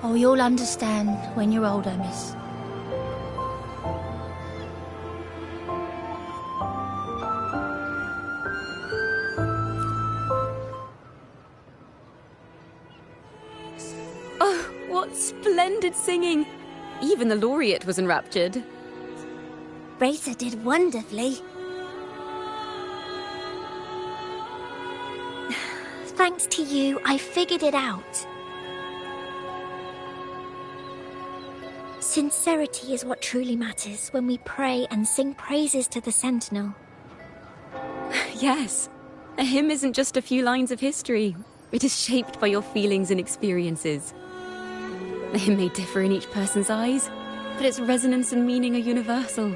Oh, you'll understand when you're older, miss. Oh, what splendid singing! Even the laureate was enraptured. Racer did wonderfully. Thanks to you, I figured it out. Sincerity is what truly matters when we pray and sing praises to the Sentinel. Yes. A hymn isn't just a few lines of history. It is shaped by your feelings and experiences. The hymn may differ in each person's eyes, but its resonance and meaning are universal.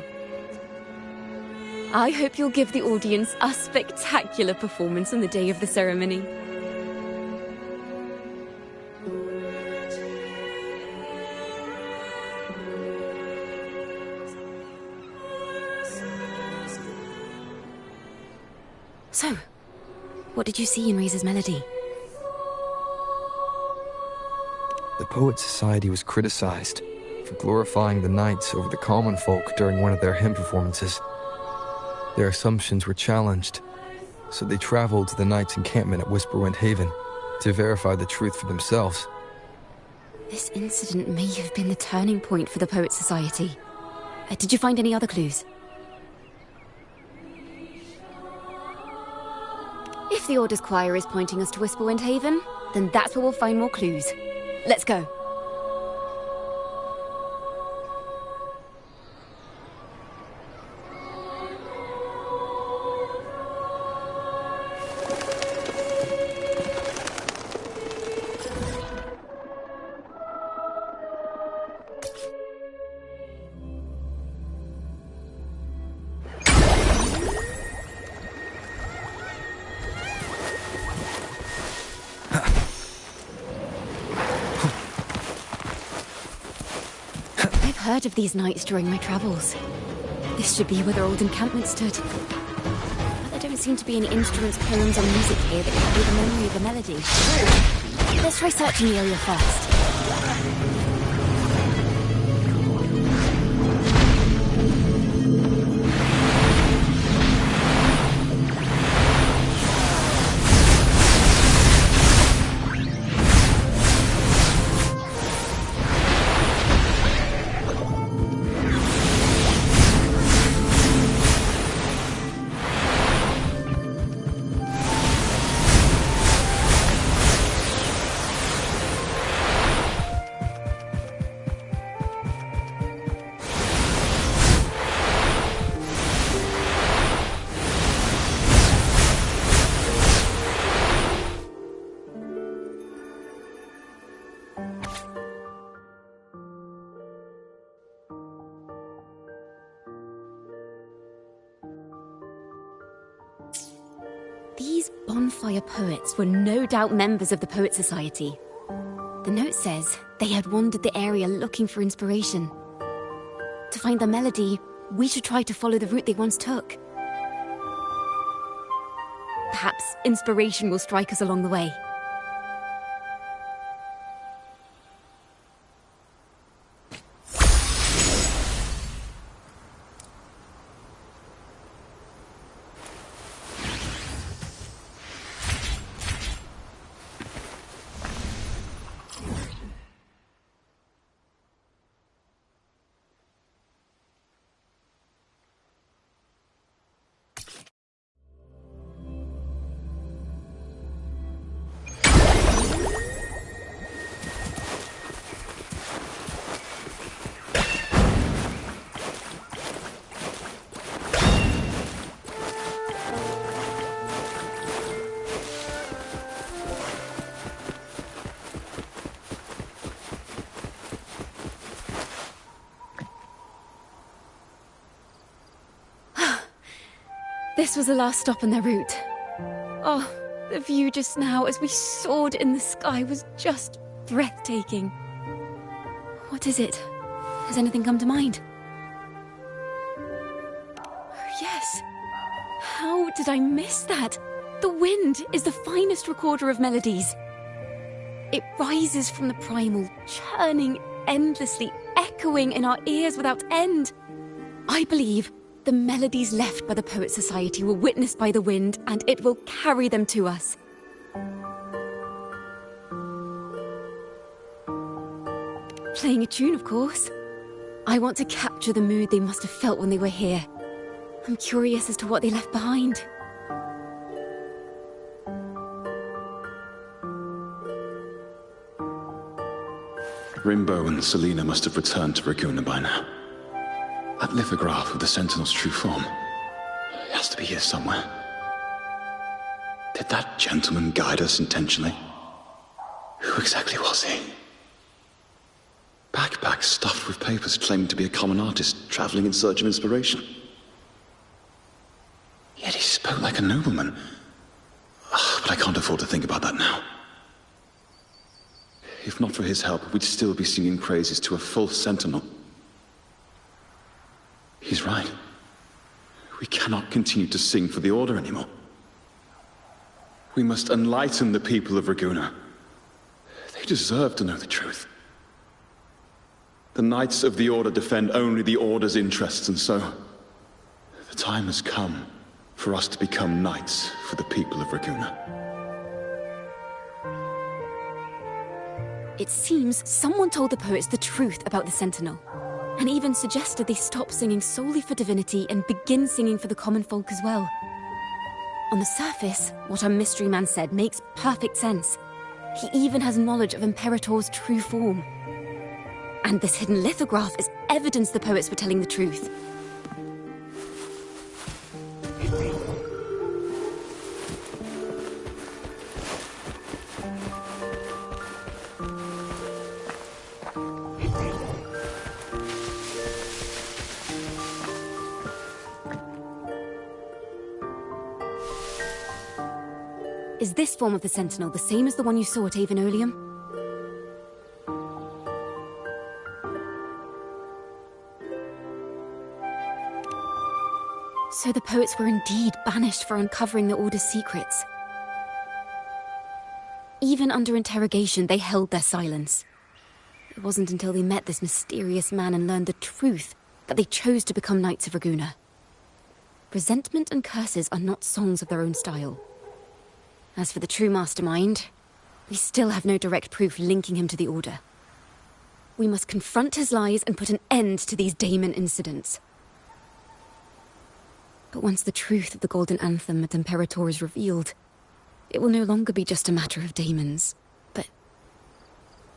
I hope you'll give the audience a spectacular performance on the day of the ceremony. So, what did you see in Razor's melody? The Poet Society was criticized for glorifying the knights over the common folk during one of their hymn performances. Their assumptions were challenged, so they traveled to the knights' encampment at Whisperwind Haven to verify the truth for themselves. This incident may have been the turning point for the Poet Society. Did you find any other clues? If the Order's choir is pointing us to Whisperwind Haven, then that's where we'll find more clues. Let's go. heard of these knights during my travels. This should be where their old encampment stood. But there don't seem to be any instruments, poems, or music here that carry the memory of the melody. Let's try searching the area first. These bonfire poets were no doubt members of the Poet Society. The note says they had wandered the area looking for inspiration. To find the melody, we should try to follow the route they once took. Perhaps inspiration will strike us along the way. This was the last stop on their route. Oh, the view just now as we soared in the sky was just breathtaking. What is it? Has anything come to mind? Yes. How did I miss that? The wind is the finest recorder of melodies. It rises from the primal, churning endlessly, echoing in our ears without end. I believe the melodies left by the Poet Society were witnessed by the wind, and it will carry them to us. Playing a tune, of course. I want to capture the mood they must have felt when they were here. I'm curious as to what they left behind. Rimbo and Selena must have returned to Raguna by now. That lithograph of the Sentinel's true form. It has to be here somewhere. Did that gentleman guide us intentionally? Who exactly was he? Backpack stuffed with papers claiming to be a common artist traveling in search of inspiration. Yet he spoke like a nobleman. But I can't afford to think about that now. If not for his help, we'd still be singing praises to a false sentinel. He's right. We cannot continue to sing for the Order anymore. We must enlighten the people of Raguna. They deserve to know the truth. The Knights of the Order defend only the Order's interests, and so the time has come for us to become knights for the people of Raguna. It seems someone told the poets the truth about the Sentinel, and even suggested they stop singing solely for divinity and begin singing for the common folk as well. On the surface, what our mystery man said makes perfect sense. He even has knowledge of Imperator's true form. And this hidden lithograph is evidence the poets were telling the truth. Is this form of the Sentinel the same as the one you saw at Avenolium? So the poets were indeed banished for uncovering the Order's secrets. Even under interrogation, they held their silence. It wasn't until they met this mysterious man and learned the truth that they chose to become Knights of Raguna. Resentment and curses are not songs of their own style. As for the true mastermind, we still have no direct proof linking him to the Order. We must confront his lies and put an end to these Daemon incidents. But once the truth of the Golden Anthem at Imperator is revealed, it will no longer be just a matter of daemons. But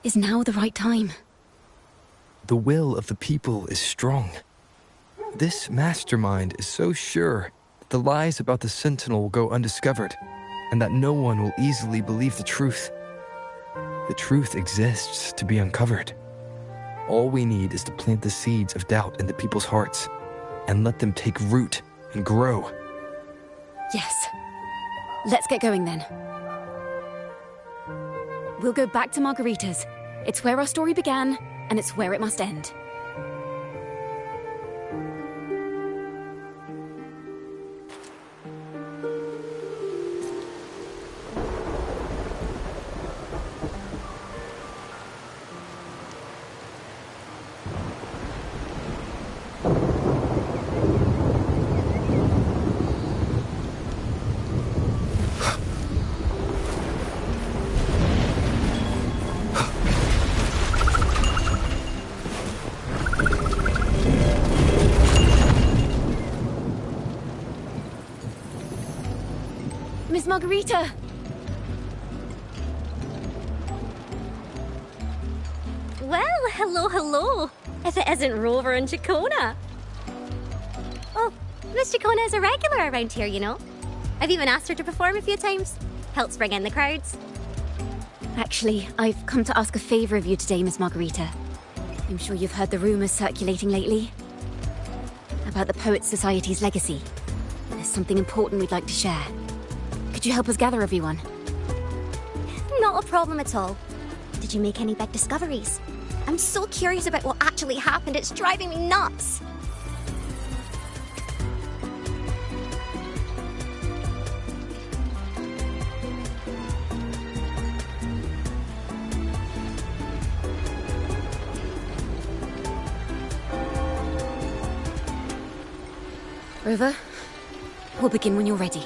is now the right time? The will of the people is strong. This mastermind is so sure that the lies about the Sentinel will go undiscovered, and that no one will easily believe the truth. The truth exists to be uncovered. All we need is to plant the seeds of doubt in the people's hearts, and let them take root and grow. Yes. Let's get going then. We'll go back to Margarita's. It's where our story began, and it's where it must end. Miss Margarita! Well, hello. If it isn't Rover and Ciaccona. Oh, Miss Ciaccona is a regular around here, you know. I've even asked her to perform a few times. Helps bring in the crowds. Actually, I've come to ask a favor of you today, Miss Margarita. I'm sure you've heard the rumors circulating lately about the Poets Society's legacy. There's something important we'd like to share. Could you help us gather everyone? Not a problem at all. Did you make any big discoveries? I'm so curious about what actually happened, it's driving me nuts. Rover, we'll begin when you're ready.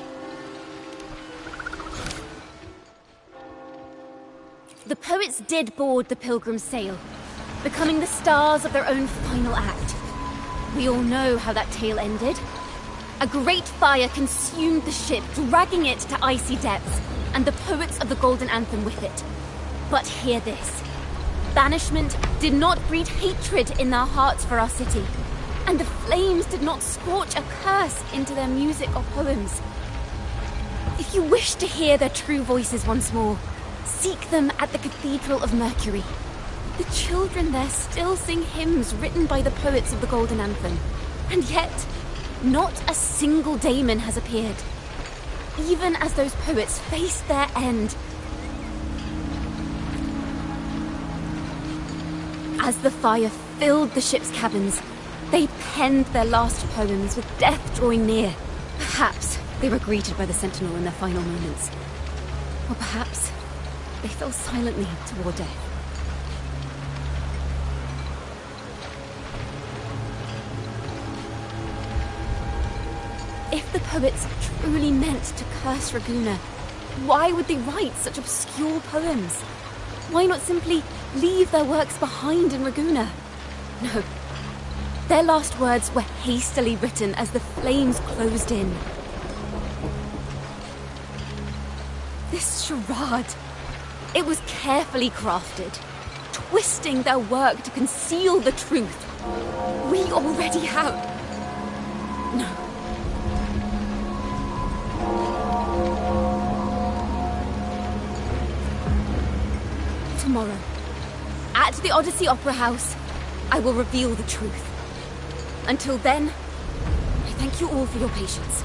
The poets did board the Pilgrim's sail, becoming the stars of their own final act. We all know how that tale ended. A great fire consumed the ship, dragging it to icy depths, and the poets of the Golden Anthem with it. But hear this. Banishment did not breed hatred in their hearts for our city, and the flames did not scorch a curse into their music or poems. If you wish to hear their true voices once more, seek them at the Cathedral of Mercury. The children there still sing hymns written by the poets of the Golden Anthem. And yet, not a single daemon has appeared. Even as those poets faced their end. As the fire filled the ship's cabins, they penned their last poems with death drawing near. Perhaps they were greeted by the Sentinel in their final moments. Or perhaps they fell silently toward death. If the poets truly meant to curse Raguna, why would they write such obscure poems? Why not simply leave their works behind in Raguna? No. Their last words were hastily written as the flames closed in. This charade, it was carefully crafted, twisting their work to conceal the truth. We already have... No. Tomorrow, at the Odyssey Opera House, I will reveal the truth. Until then, I thank you all for your patience.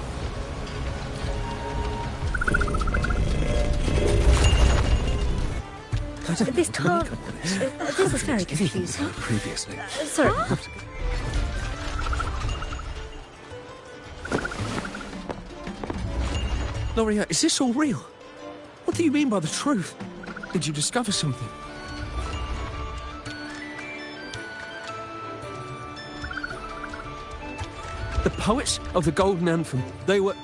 This car... this is very confusing. Previously. Sorry. Loria, is this all real? What do you mean by the truth? Did you discover something? The poets of the Golden Anthem, they were...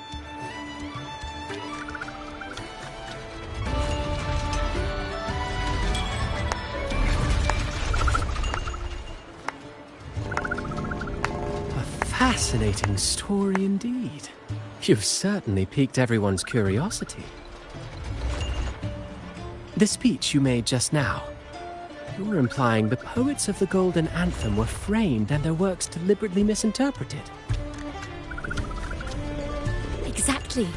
A fascinating story indeed. You've certainly piqued everyone's curiosity. The speech you made just now, you're implying the poets of the Golden Anthem were framed and their works deliberately misinterpreted. Exactly.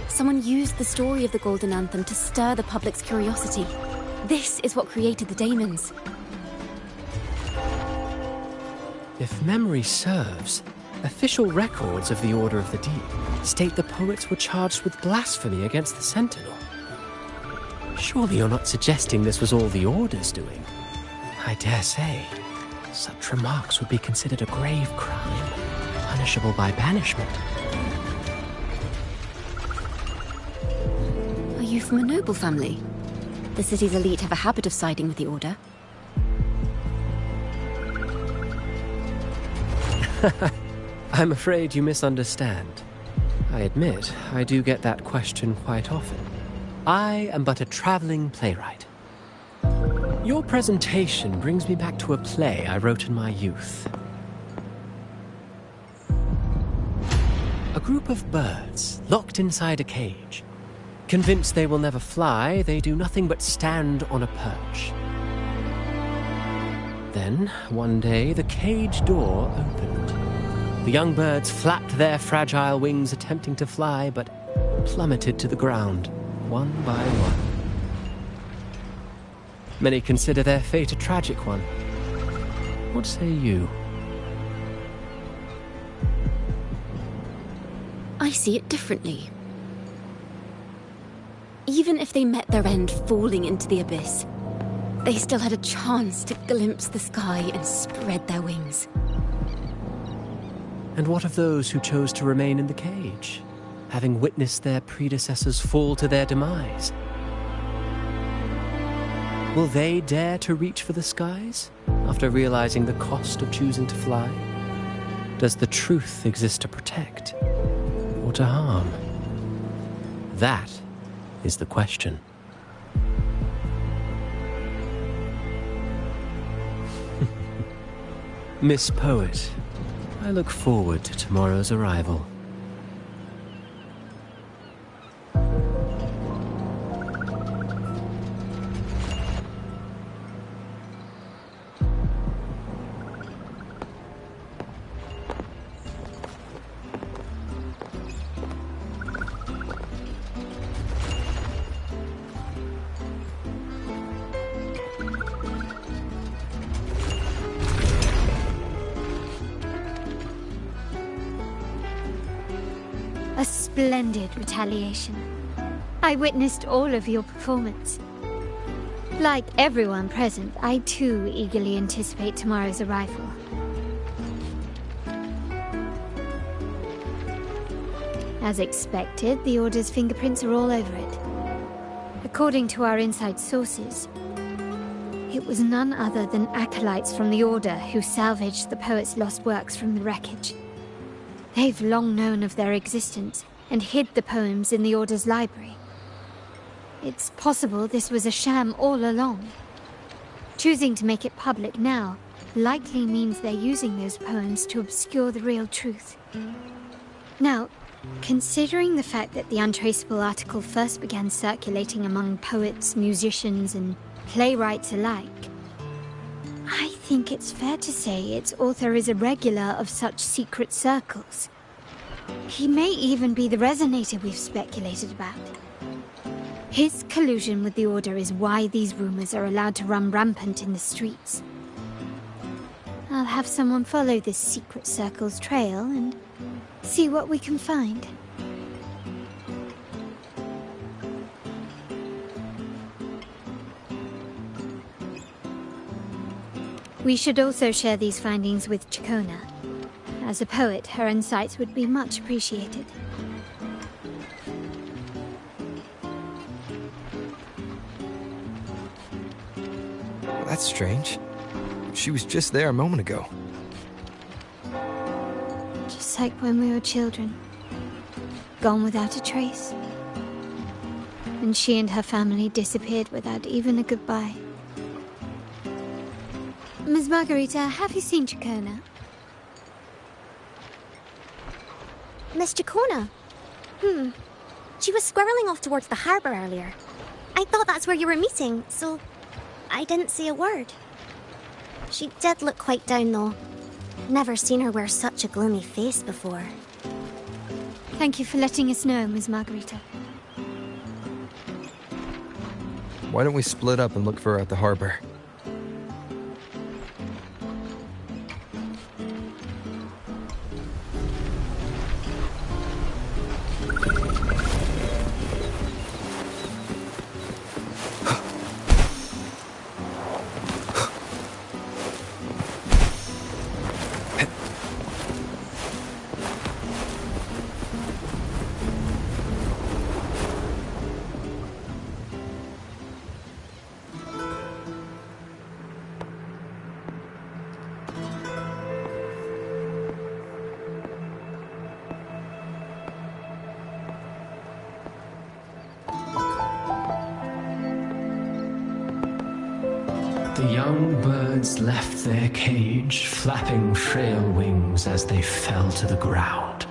Someone used the story of the Golden Anthem to stir the public's curiosity. This is what created the daemons. If memory serves, official records of the Order of the Deep state the poets were charged with blasphemy against the Sentinel. Surely you're not suggesting this was all the Order's doing? I dare say, such remarks would be considered a grave crime, punishable by banishment. Are you from a noble family? The city's elite have a habit of siding with the Order. I'm afraid you misunderstand. I admit, I do get that question quite often. I am but a traveling playwright. Your presentation brings me back to a play I wrote in my youth. A group of birds locked inside a cage. Convinced they will never fly, they do nothing but stand on a perch. Then, one day, the cage door opened. The young birds flapped their fragile wings attempting to fly, but plummeted to the ground, one by one. Many consider their fate a tragic one. What say you? I see it differently. Even if they met their end falling into the abyss, they still had a chance to glimpse the sky and spread their wings. And what of those who chose to remain in the cage, having witnessed their predecessors fall to their demise? Will they dare to reach for the skies, after realizing the cost of choosing to fly? Does the truth exist to protect, or to harm? That is the question. Miss Poet, I look forward to tomorrow's arrival. A splendid retaliation. I witnessed all of your performance. Like everyone present, I too eagerly anticipate tomorrow's arrival. As expected, the Order's fingerprints are all over it. According to our inside sources, it was none other than acolytes from the Order who salvaged the poet's lost works from the wreckage. They've long known of their existence and hid the poems in the Order's library. It's possible this was a sham all along. Choosing to make it public now likely means they're using those poems to obscure the real truth. Now, considering the fact that the untraceable article first began circulating among poets, musicians, and playwrights alike, I think it's fair to say its author is a regular of such secret circles. He may even be the resonator we've speculated about. His collusion with the Order is why these rumors are allowed to run rampant in the streets. I'll have someone follow this secret circle's trail and see what we can find. We should also share these findings with Ciaccona. As a poet, her insights would be much appreciated. That's strange. She was just there a moment ago. Just like when we were children. Gone without a trace. And she and her family disappeared without even a goodbye. Ms. Margarita, have you seen Ciaccona? Miss Ciaccona? She was squirreling off towards the harbour earlier. I thought that's where you were meeting, so I didn't say a word. She did look quite down, though. Never seen her wear such a gloomy face before. Thank you for letting us know, Ms. Margarita. Why don't we split up and look for her at the harbor? The young birds left their cage, flapping frail wings as they fell to the ground.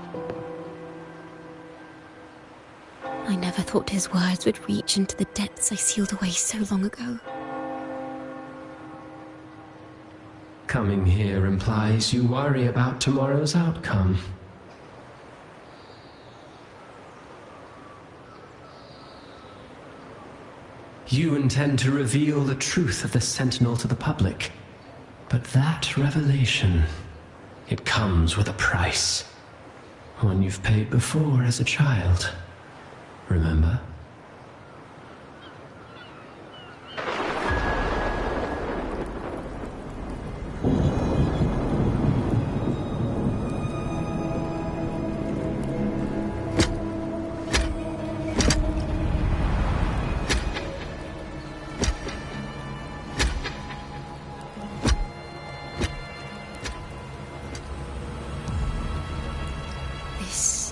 I never thought his words would reach into the depths I sealed away so long ago. Coming here implies you worry about tomorrow's outcome. You intend to reveal the truth of the Sentinel to the public. But that revelation, it comes with a price. One you've paid before as a child. Remember?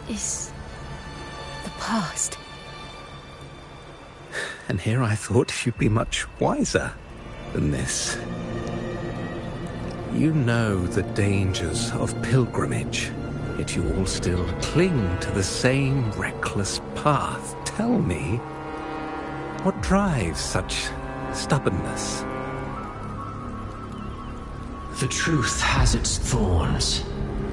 Is the past. And here I thought you'd be much wiser than this. You know the dangers of pilgrimage, yet you all still cling to the same reckless path. Tell me, what drives such stubbornness? The truth has its thorns,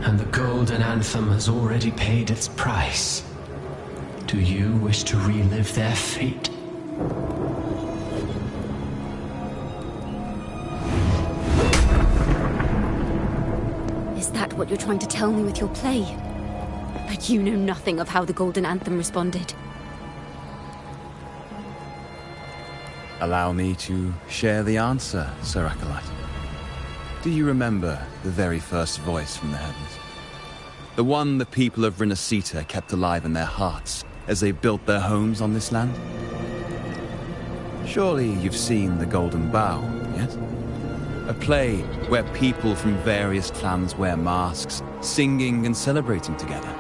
and the golden anthem has already paid its price. Do you wish to relive their fate? Is that what you're trying to tell me with your play? But you know nothing of how the golden anthem responded. Allow me to share the answer, Sir Acolyte. Do you remember the very first voice from the heavens? The one the people of Rinascita kept alive in their hearts as they built their homes on this land? Surely you've seen The Golden Bough, yes? A play where people from various clans wear masks, singing and celebrating together.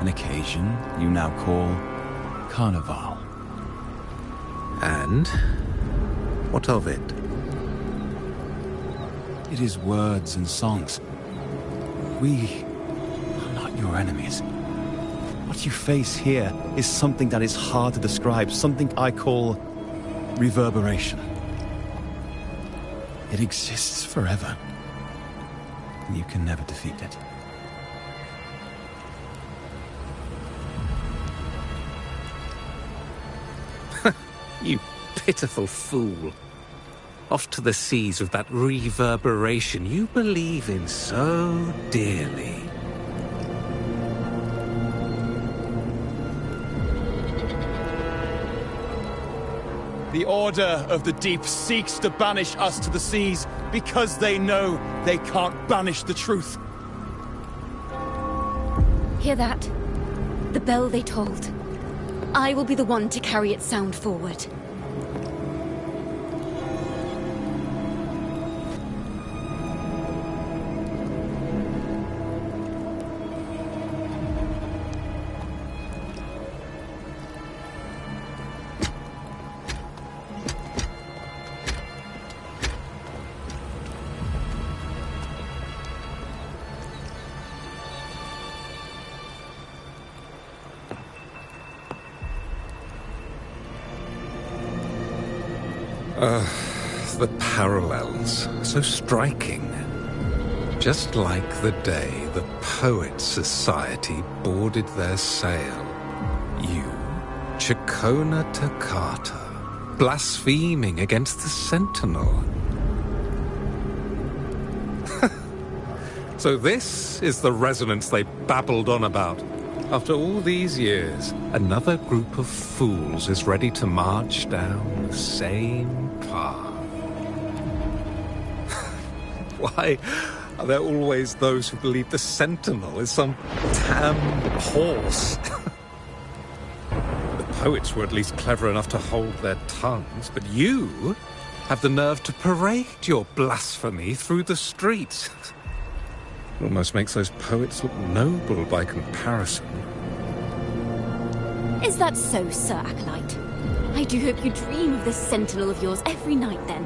An occasion you now call Carnival. And what of it? It is words and songs. We are not your enemies. What you face here is something that is hard to describe, something I call reverberation. It exists forever, and you can never defeat it. You pitiful fool. Off to the seas with that reverberation you believe in so dearly. The Order of the Deep seeks to banish us to the seas because they know they can't banish the truth. Hear that? The bell they tolled. I will be the one to carry its sound forward. The parallels, so striking. Just like the day the Poets Society boarded their sail. You, Ciaccona Toccata, blaspheming against the Sentinel. So this is the resonance they babbled on about. After all these years, another group of fools is ready to march down the same path. Why are there always those who believe the Sentinel is some damn horse? The poets were at least clever enough to hold their tongues, but you have the nerve to parade your blasphemy through the streets. Almost makes those poets look noble by comparison. Is that so, Sir Acolyte? I do hope you dream of this Sentinel of yours every night, then.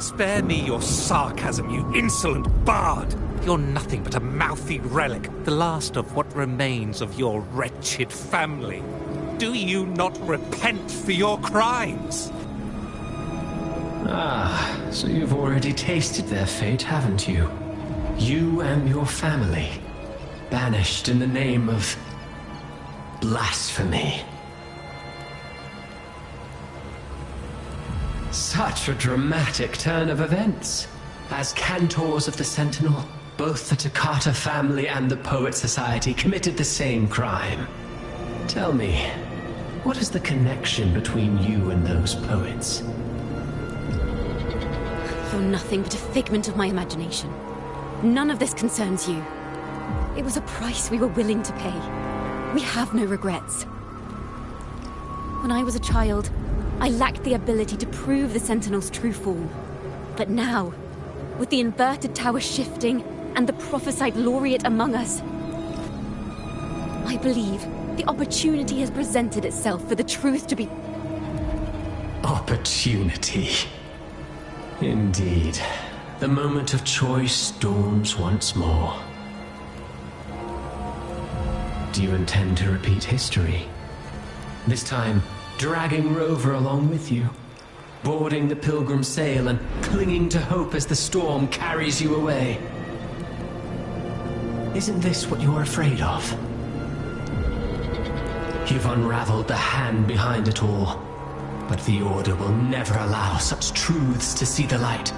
Spare me your sarcasm, you insolent bard! You're nothing but a mouthy relic, the last of what remains of your wretched family. Do you not repent for your crimes? Ah, so you've already tasted their fate, haven't you? You and your family, banished in the name of blasphemy. Such a dramatic turn of events. As cantors of the Sentinel, both the Toccata family and the Poet Society committed the same crime. Tell me, what is the connection between you and those poets? You're nothing but a figment of my imagination. None of this concerns you. It was a price we were willing to pay. We have no regrets. When I was a child, I lacked the ability to prove the Sentinel's true form. But now, with the inverted tower shifting and the prophesied laureate among us, I believe the opportunity has presented itself for the truth to be... Opportunity. Indeed. The moment of choice dawns once more. Do you intend to repeat history? This time, dragging Rover along with you, boarding the pilgrim sail and clinging to hope as the storm carries you away. Isn't this what you're afraid of? You've unraveled the hand behind it all, but the Order will never allow such truths to see the light.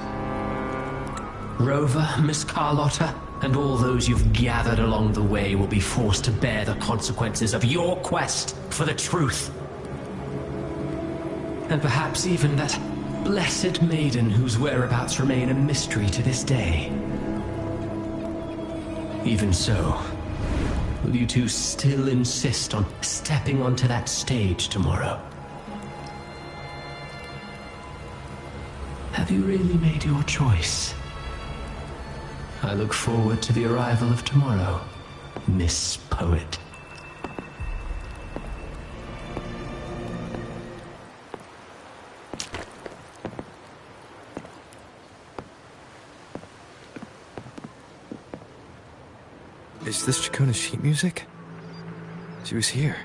Rover, Miss Carlotta, and all those you've gathered along the way will be forced to bear the consequences of your quest for the truth. And perhaps even that blessed maiden whose whereabouts remain a mystery to this day. Even so, will you two still insist on stepping onto that stage tomorrow? Have you really made your choice? I look forward to the arrival of tomorrow, Miss Poet. Is this Ciaccona's sheet music? She was here.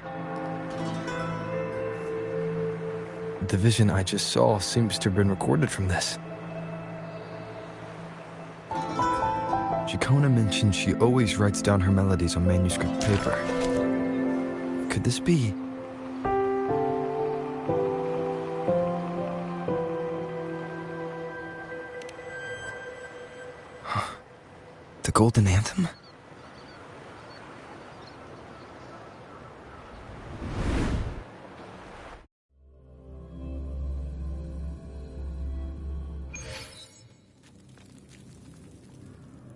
The vision I just saw seems to have been recorded from this. Ciaccona mentioned she always writes down her melodies on manuscript paper. Could this be? The Golden Anthem?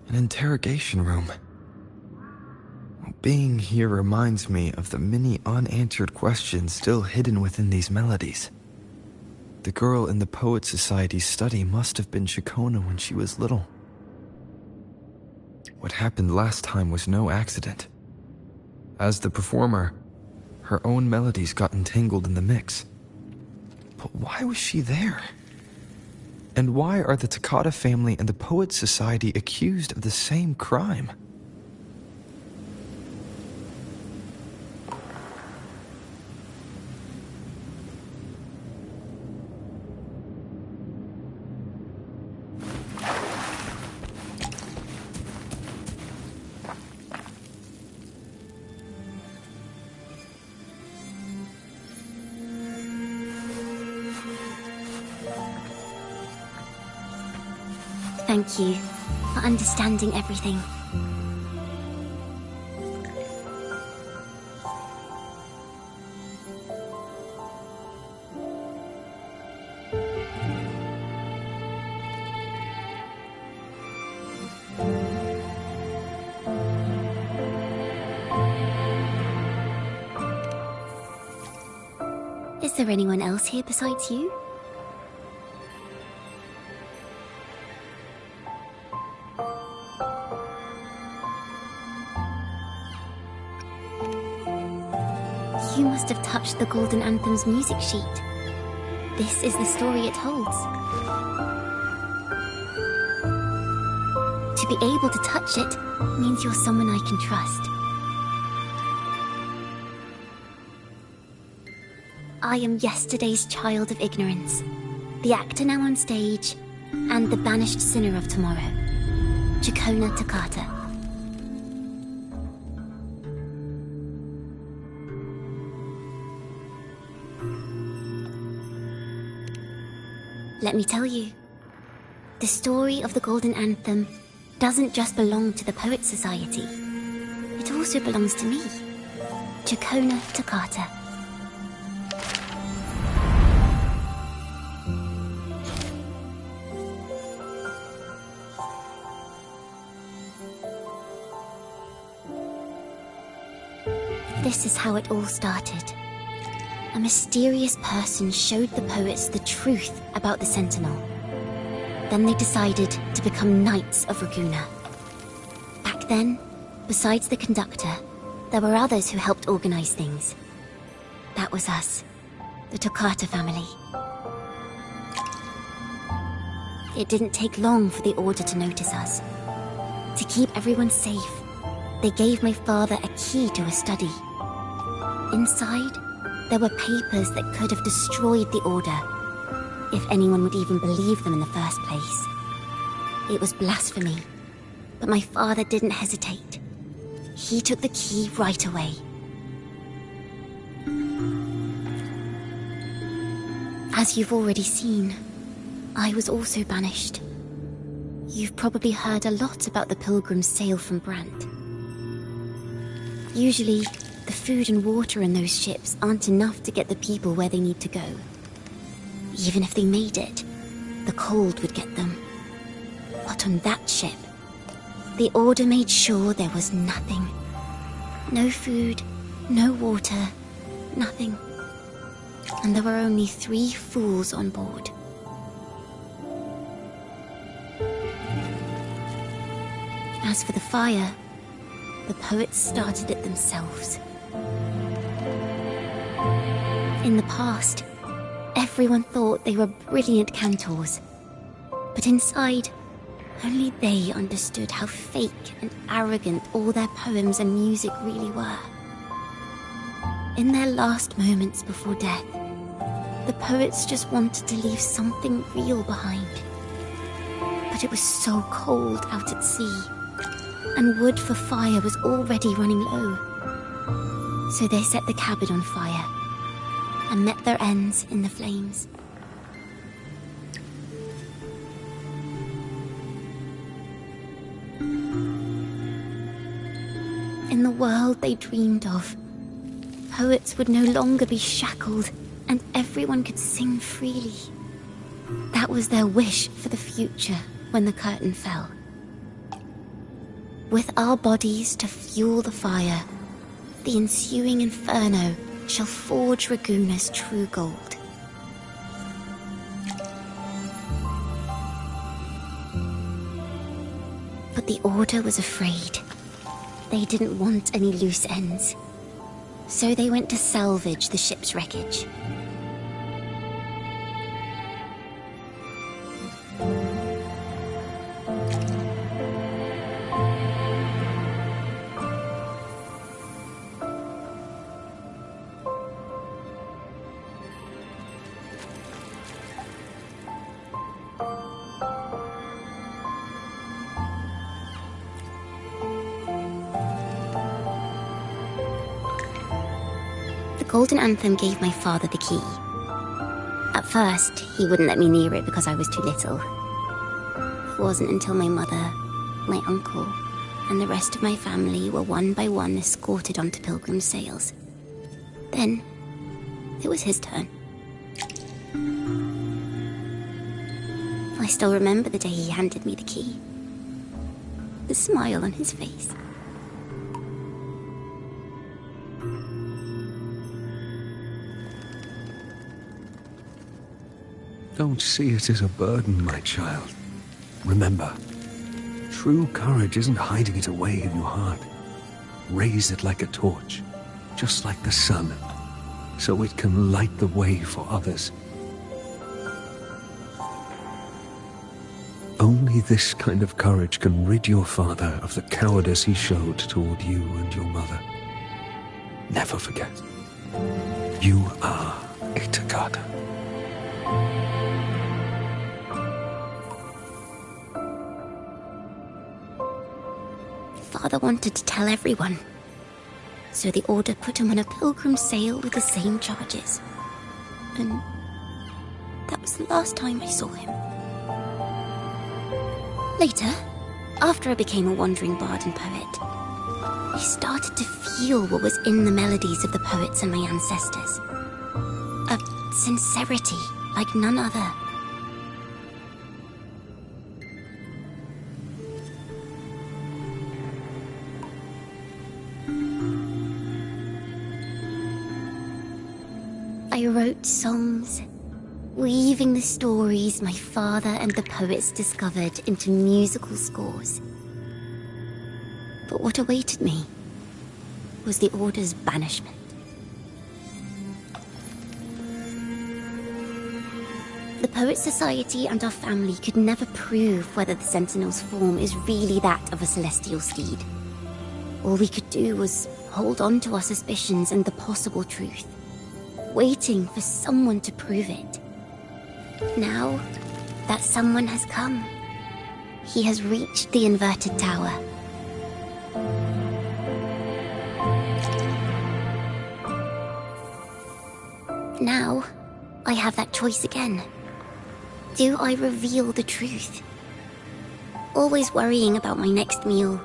An interrogation room. Being here reminds me of the many unanswered questions still hidden within these melodies. The girl in the Poet Society's study must have been Ciaccona when she was little. What happened last time was no accident. As the performer, her own melodies got entangled in the mix. But why was she there? And why are the Toccata family and the Poet Society accused of the same crime? Thank you for understanding everything. Is there anyone else here besides you? You must have touched the Golden Anthem's music sheet. This is the story it holds. To be able to touch it means you're someone I can trust. I am yesterday's child of ignorance, the actor now on stage, and the banished sinner of tomorrow, Ciaccona Toccata. Let me tell you, the story of the Golden Anthem doesn't just belong to the Poets Society. It also belongs to me, Ciaccona Toccata. This is how it all started. A mysterious person showed the poets the truth about the Sentinel. Then they decided to become Knights of Raguena. Back then, besides the conductor, there were others who helped organize things. That was us, the Toccata family. It didn't take long for the Order to notice us. To keep everyone safe, they gave my father a key to a study. Inside, there were papers that could have destroyed the Order, if anyone would even believe them in the first place. It was blasphemy, but my father didn't hesitate. He took the key right away. As you've already seen, I was also banished. You've probably heard a lot about the pilgrims' sail from Brant. Usually, the food and water in those ships aren't enough to get the people where they need to go. Even if they made it, the cold would get them. But on that ship, the Order made sure there was nothing. No food, no water, nothing. And there were only 3 fools on board. As for the fire, the poets started it themselves. In the past, everyone thought they were brilliant cantors. But inside, only they understood how fake and arrogant all their poems and music really were. In their last moments before death, the poets just wanted to leave something real behind. But it was so cold out at sea, and wood for fire was already running low. So they set the cabin on fire, and met their ends in the flames. In the world they dreamed of, poets would no longer be shackled, and everyone could sing freely. That was their wish for the future when the curtain fell. With our bodies to fuel the fire, the ensuing inferno shall forge Raguena's true gold. But the Order was afraid. They didn't want any loose ends. So they went to salvage the ship's wreckage. Golden Anthem gave my father the key. At first, he wouldn't let me near it because I was too little. wasn't until my mother, my uncle, and the rest of my family were one by one escorted onto Pilgrim's sails. Then, it was his turn. I still remember the day he handed me the key. The smile on his face. Don't see it as a burden, my child. Remember, true courage isn't hiding it away in your heart. Raise it like a torch, just like the sun, so it can light the way for others. Only this kind of courage can rid your father of the cowardice he showed toward you and your mother. Never forget, you are a Ciaccona. Father wanted to tell everyone, so the Order put him on a pilgrim's sail with the same charges. And that was the last time I saw him. Later, after I became a wandering bard and poet, I started to feel what was in the melodies of the poets and my ancestors. A sincerity like none other. I wrote songs, weaving the stories my father and the poets discovered into musical scores. But what awaited me was the Order's banishment. The Poet Society and our family could never prove whether the Sentinel's form is really that of a celestial steed. All we could do was hold on to our suspicions and the possible truth, waiting for someone to prove it. Now, that someone has come. He has reached the inverted tower. Now, I have that choice again. Do I reveal the truth? Always worrying about my next meal,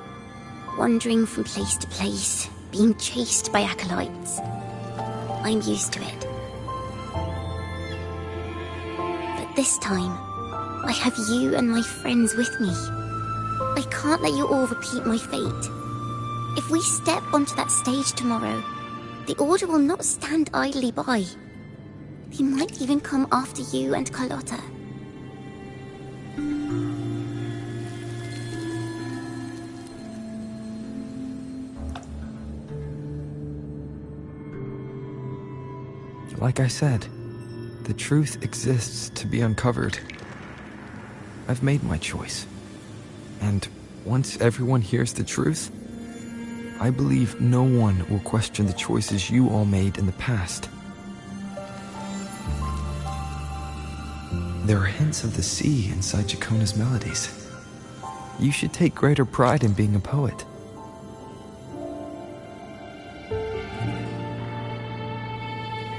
wandering from place to place, being chased by acolytes. I'm used to it. But this time, I have you and my friends with me. I can't let you all repeat my fate. If we step onto that stage tomorrow, the Order will not stand idly by. They might even come after you and Carlotta. Like I said, the truth exists to be uncovered. I've made my choice. And once everyone hears the truth, I believe no one will question the choices you all made in the past. There are hints of the sea inside Ciaccona's melodies. You should take greater pride in being a poet.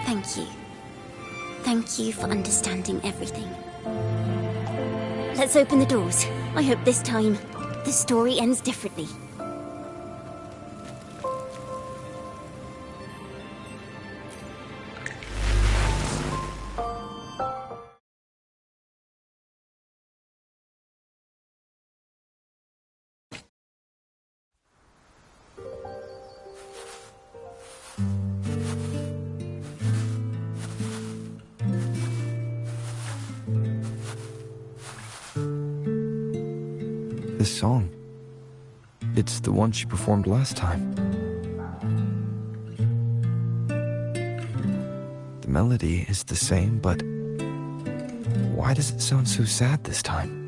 Thank you. Thank you for understanding everything. Let's open the doors. I hope this time, the story ends differently. This song, it's the one she performed last time. The melody is the same, but why does it sound so sad this time?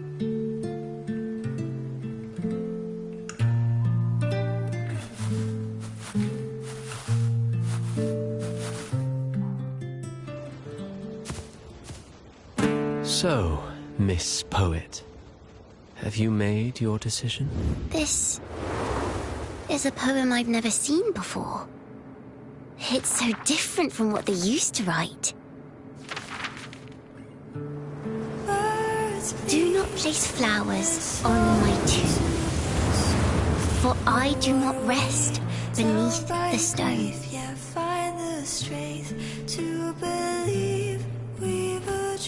So, Miss Poet, have you made your decision? This is a poem I've never seen before. It's so different from what they used to write. Do not place flowers on my tomb. For I do not rest beneath the stone.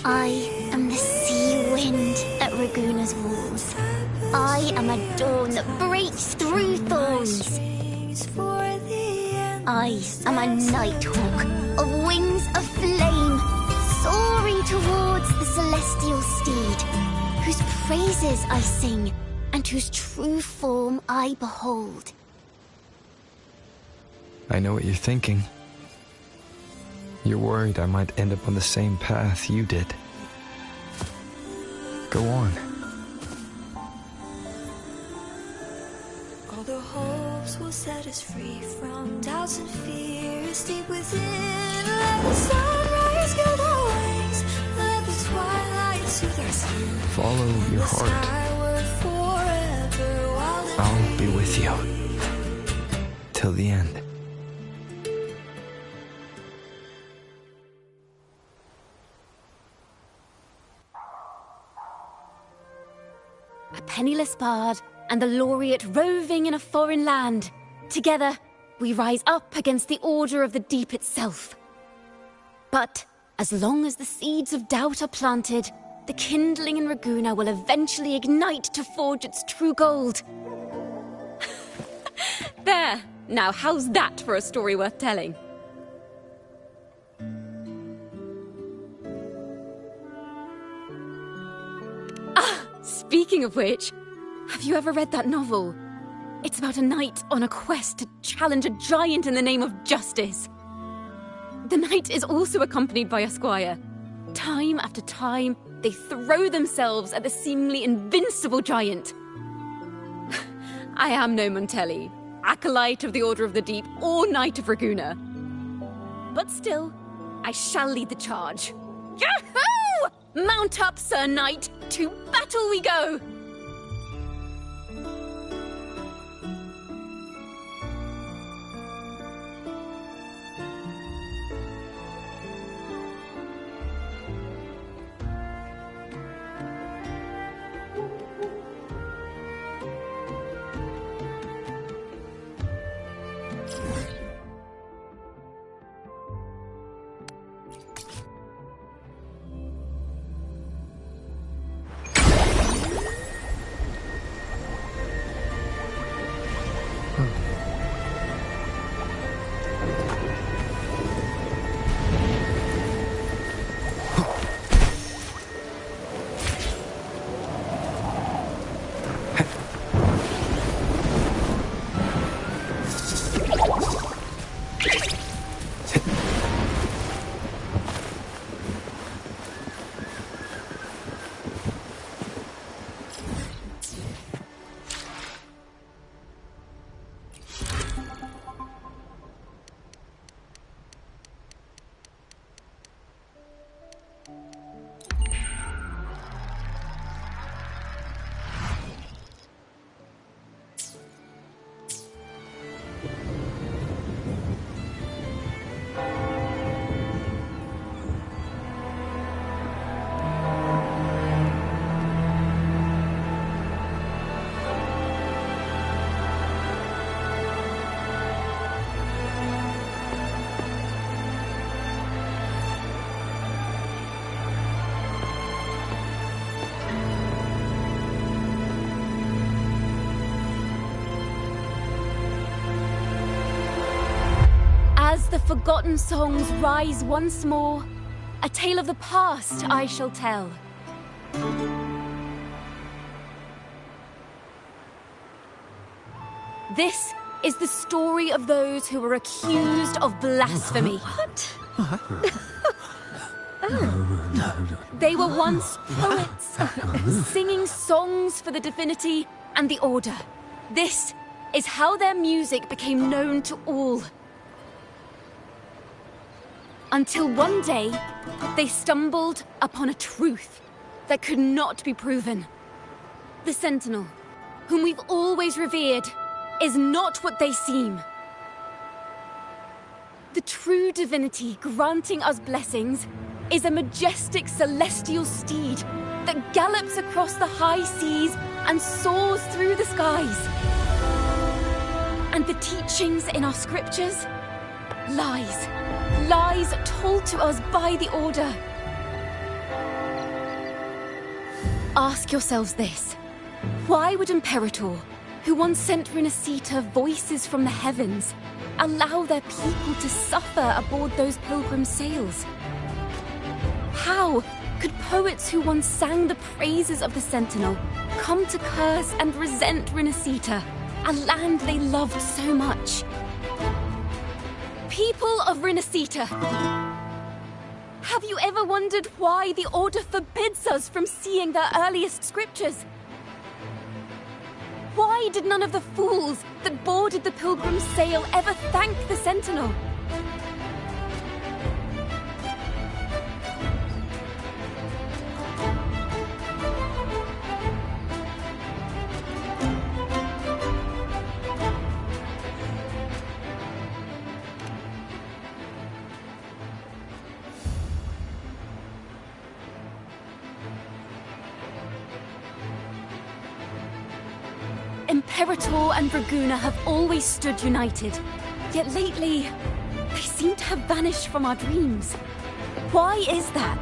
I am the sea wind at Raguna's walls. I am a dawn that breaks through thorns. I am a nighthawk of wings of flame, soaring towards the celestial steed, whose praises I sing and whose true form I behold. I know what you're thinking. You're worried I might end up on the same path you did. Go on. All the hopes will set us free from doubts and fears deep within. Let the sunrise gild our wings. Let the twilight soothe our skin. Follow your heart. I'll be with you. Till the end. A penniless bard and the laureate roving in a foreign land. Together, we rise up against the order of the deep itself. But as long as the seeds of doubt are planted, the kindling in Raguna will eventually ignite to forge its true gold. There! Now how's that for a story worth telling? Speaking of which, have you ever read that novel? It's about a knight on a quest to challenge a giant in the name of justice. The knight is also accompanied by a squire. Time after time, they throw themselves at the seemingly invincible giant. I am no Montelli, acolyte of the Order of the Deep, or Knight of Raguna. But still, I shall lead the charge. Yahoo! Mount up, Sir Knight! To battle we go! As the forgotten songs rise once more, a tale of the past I shall tell. This is the story of those who were accused of blasphemy. What? They were once poets, singing songs for the divinity and the order. This is how their music became known to all. Until one day, they stumbled upon a truth that could not be proven. The Sentinel, whom we've always revered, is not what they seem. The true divinity granting us blessings is a majestic celestial steed that gallops across the high seas and soars through the skies. And the teachings in our scriptures? Lies. Lies told to us by the Order. Ask yourselves this. Why would Imperator, who once sent Rinascita voices from the heavens, allow their people to suffer aboard those pilgrim sails? How could poets who once sang the praises of the Sentinel come to curse and resent Rinascita, a land they loved so much? People of Rinascita, have you ever wondered why the Order forbids us from seeing their earliest scriptures? Why did none of the fools that boarded the Pilgrim's sail ever thank the Sentinel? Imperator and Draguna have always stood united, yet lately, they seem to have vanished from our dreams. Why is that?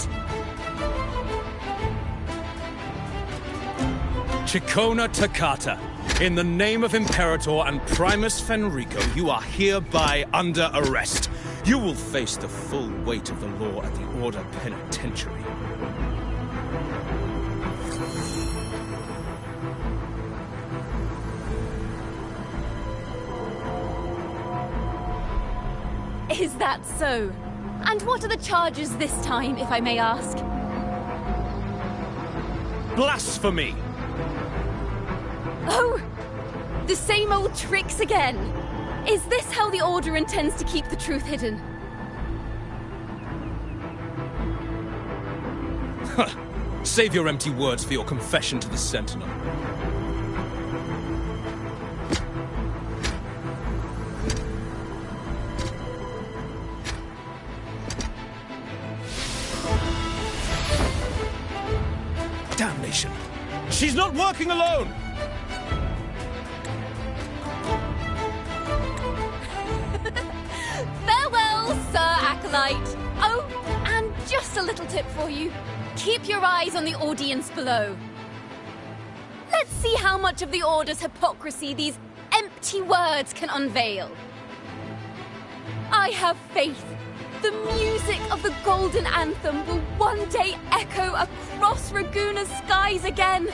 Ciaccona Toccata, in the name of Imperator and Primus Fenrico, you are hereby under arrest. You will face the full weight of the law at the Order Penitentiary. Is that so? And what are the charges this time, if I may ask? Blasphemy! Oh! The same old tricks again! Is this how the Order intends to keep the truth hidden? Save your empty words for your confession to the Sentinel. Damnation! She's not working alone! Farewell, Sir Acolyte! Oh, and just a little tip for you. Keep your eyes on the audience below. Let's see how much of the Order's hypocrisy these empty words can unveil. I have faith. The music of the Golden Anthem will one day echo across Raguna's skies again.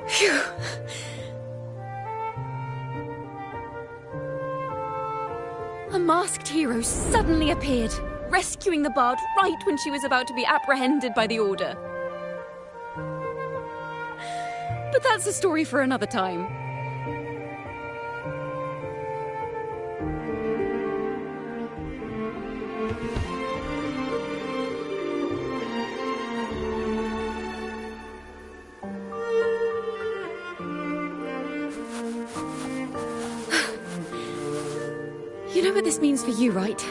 Phew. A masked hero suddenly appeared, rescuing the bard right when she was about to be apprehended by the Order. But that's a story for another time. You know what this means for you, right?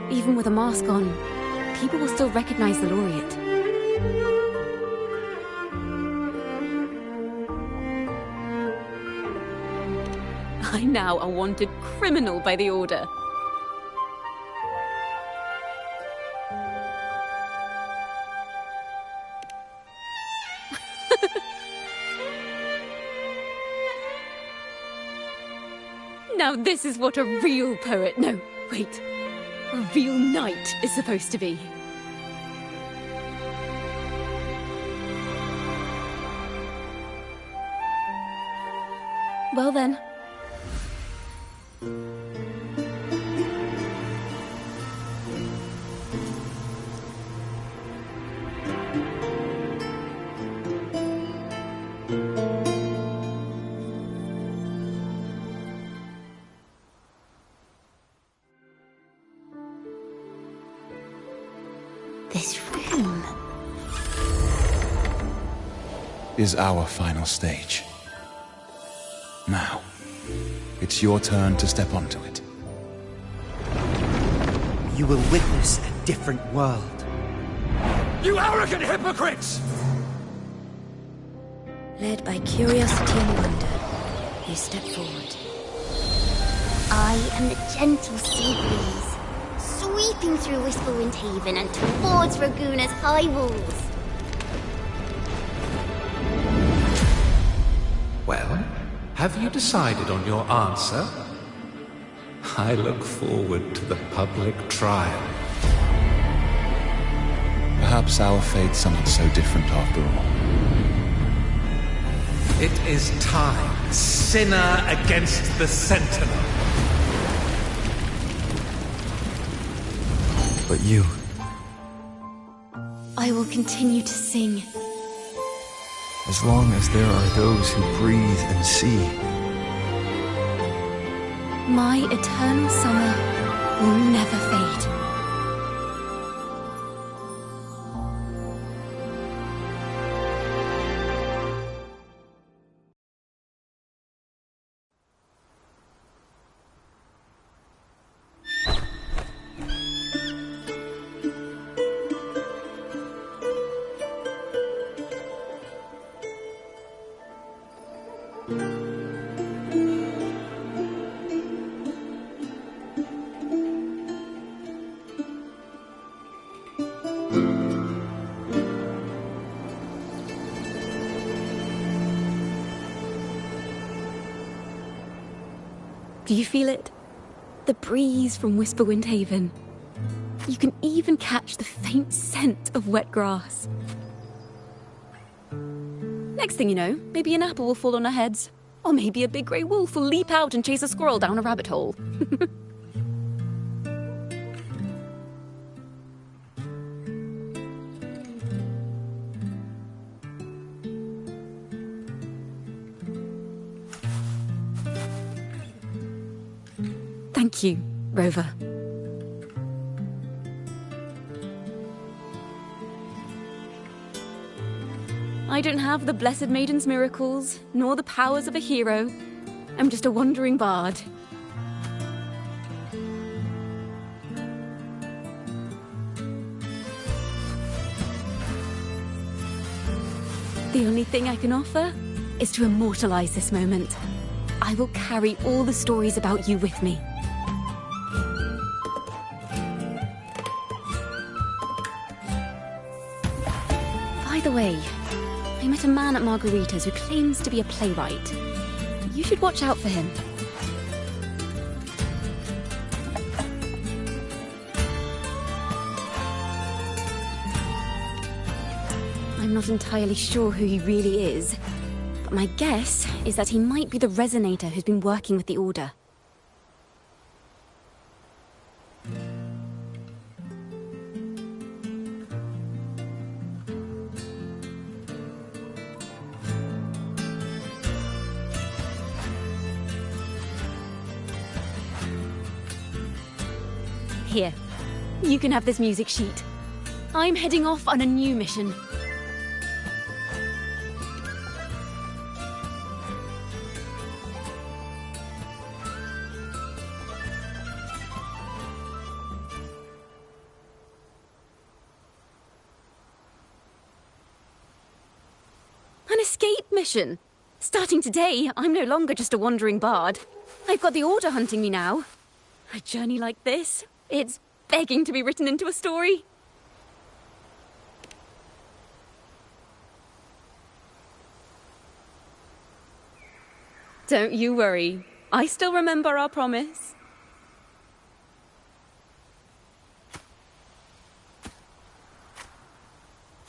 Even with a mask on, people will still recognize the laureate. I'm now a wanted criminal by the Order. Now this is what a real poet, no, wait, a real knight is supposed to be. Well then. this room is our final stage. Now, it's your turn to step onto it. You will witness a different world. You arrogant hypocrites! Led by curiosity and wonder, you step forward. I am the gentle sea breeze, sweeping through Whisperwind Haven and towards Raguna's high walls. Well, have you decided on your answer? I look forward to the public trial. Perhaps our fate's something so different after all. It is time, sinner against the Sentinel. But you... I will continue to sing. As long as there are those who breathe and see. My eternal summer will never fade. Do you feel it? The breeze from Whisperwind Haven. You can even catch the faint scent of wet grass. Next thing you know, maybe an apple will fall on our heads. Or maybe a big grey wolf will leap out and chase a squirrel down a rabbit hole. Thank you, Rover. I don't have the Blessed Maiden's miracles, nor the powers of a hero. I'm just a wandering bard. The only thing I can offer is to immortalize this moment. I will carry all the stories about you with me. By the way, I met a man at Margarita's who claims to be a playwright. You should watch out for him. I'm not entirely sure who he really is, but my guess is that he might be the resonator who's been working with the Order. Here, you can have this music sheet. I'm heading off on a new mission. An escape mission. Starting today, I'm no longer just a wandering bard. I've got the Order hunting me now. A journey like this, it's begging to be written into a story. Don't you worry. I still remember our promise.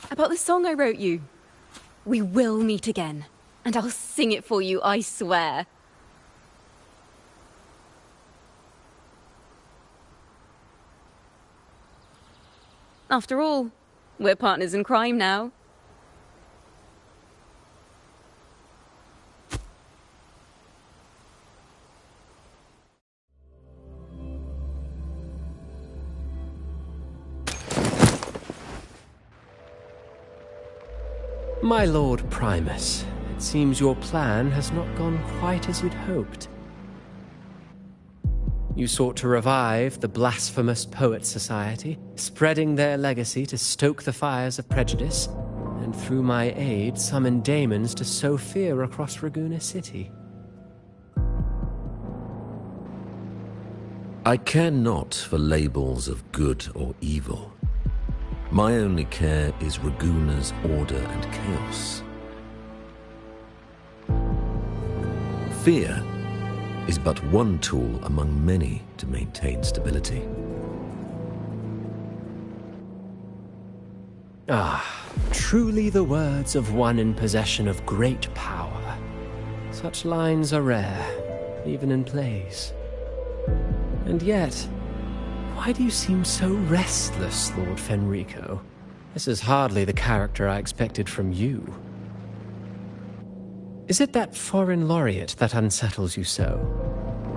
About the song I wrote you. We will meet again, and I'll sing it for you, I swear. After all, we're partners in crime now. My Lord Primus, it seems your plan has not gone quite as you'd hoped. You sought to revive the blasphemous Poets Society, spreading their legacy to stoke the fires of prejudice, and through my aid summon daemons to sow fear across Raguena City. I care not for labels of good or evil. My only care is Raguena's order and chaos. Fear is but one tool among many to maintain stability. Ah, truly the words of one in possession of great power. Such lines are rare, even in plays. And yet, why do you seem so restless, Lord Fenrico? This is hardly the character I expected from you. Is it that foreign laureate that unsettles you so?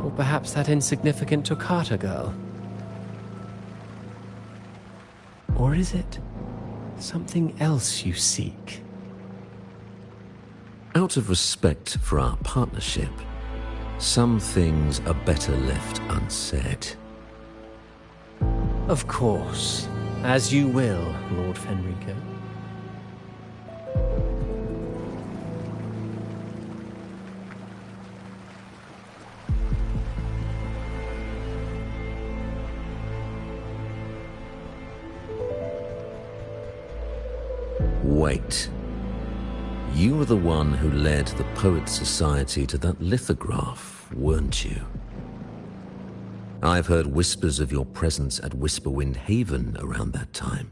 Or perhaps that insignificant Toccata girl? Or is it something else you seek? Out of respect for our partnership, some things are better left unsaid. Of course. As you will, Lord Fenrico. Wait. You were the one who led the Poets Society to that lithograph, weren't you? I've heard whispers of your presence at Whisperwind Haven around that time.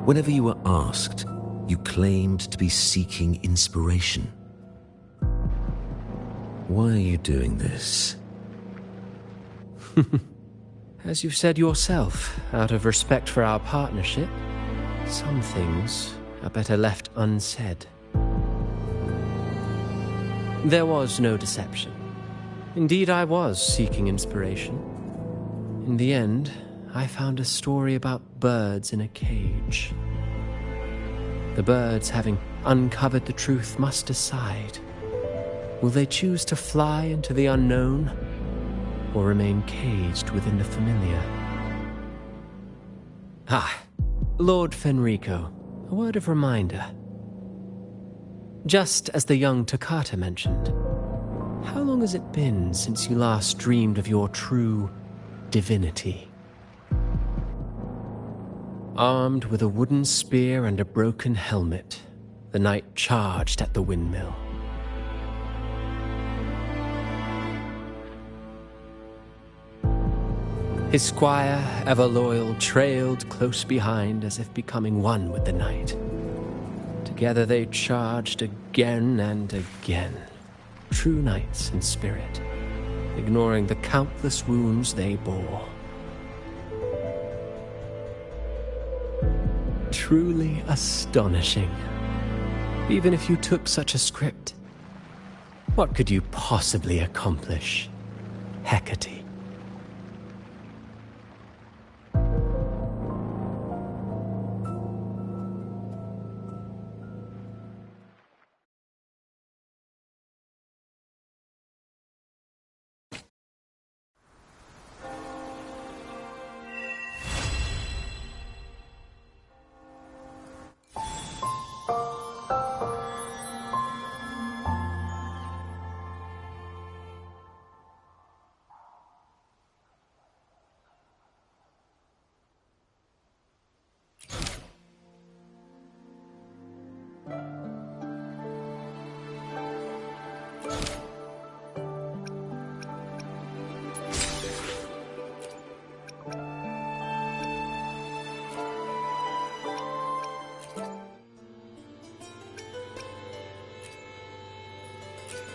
Whenever you were asked, you claimed to be seeking inspiration. Why are you doing this? As you've said yourself, out of respect for our partnership, some things are better left unsaid. There was no deception. Indeed, I was seeking inspiration. In the end, I found a story about birds in a cage. The birds, having uncovered the truth, must decide. Will they choose to fly into the unknown, or remain caged within the familiar? Ah, Lord Fenrico, a word of reminder. Just as the young Toccata mentioned, how long has it been since you last dreamed of your true divinity? Armed with a wooden spear and a broken helmet, the knight charged at the windmill. His squire, ever loyal, trailed close behind as if becoming one with the knight. Together they charged again and again, true knights in spirit, ignoring the countless wounds they bore. Truly astonishing. Even if you took such a script, what could you possibly accomplish, Hecate?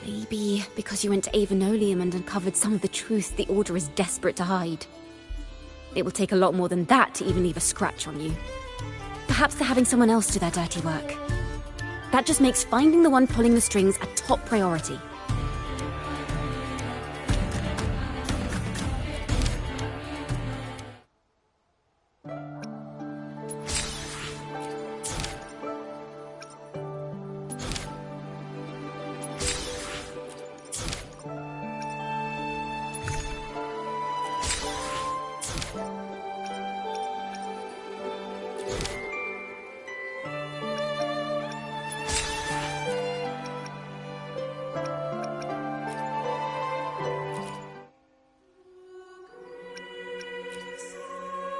Maybe because you went to Avenolium and uncovered some of the truth the Order is desperate to hide. It will take a lot more than that to even leave a scratch on you. Perhaps they're having someone else do their dirty work. That just makes finding the one pulling the strings a top priority.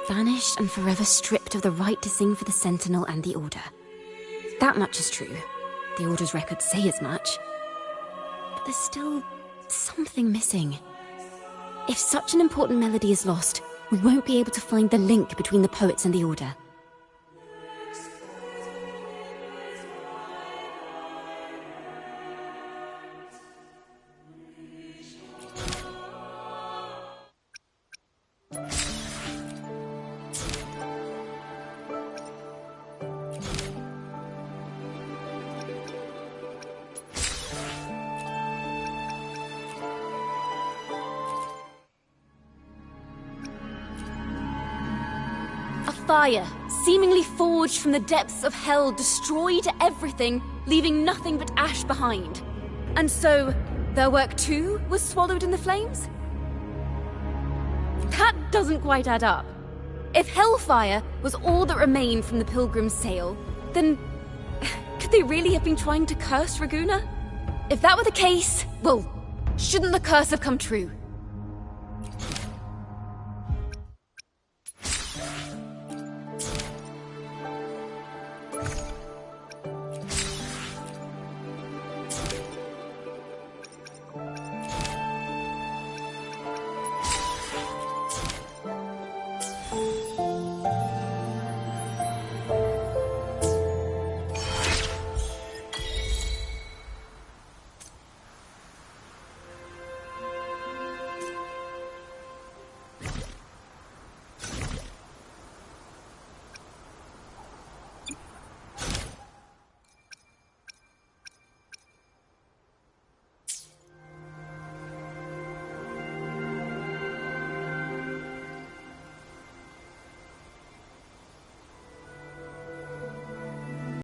Banished and forever stripped of the right to sing for the Sentinel and the Order. That much is true. The Order's records say as much. But there's still something missing. If such an important melody is lost, we won't be able to find the link between the poets and the Order. Fire, seemingly forged from the depths of hell, destroyed everything, leaving nothing but ash behind. And so, their work too was swallowed in the flames? That doesn't quite add up. If hellfire was all that remained from the Pilgrim's sail, then could they really have been trying to curse Raguna? If that were the case, well, shouldn't the curse have come true?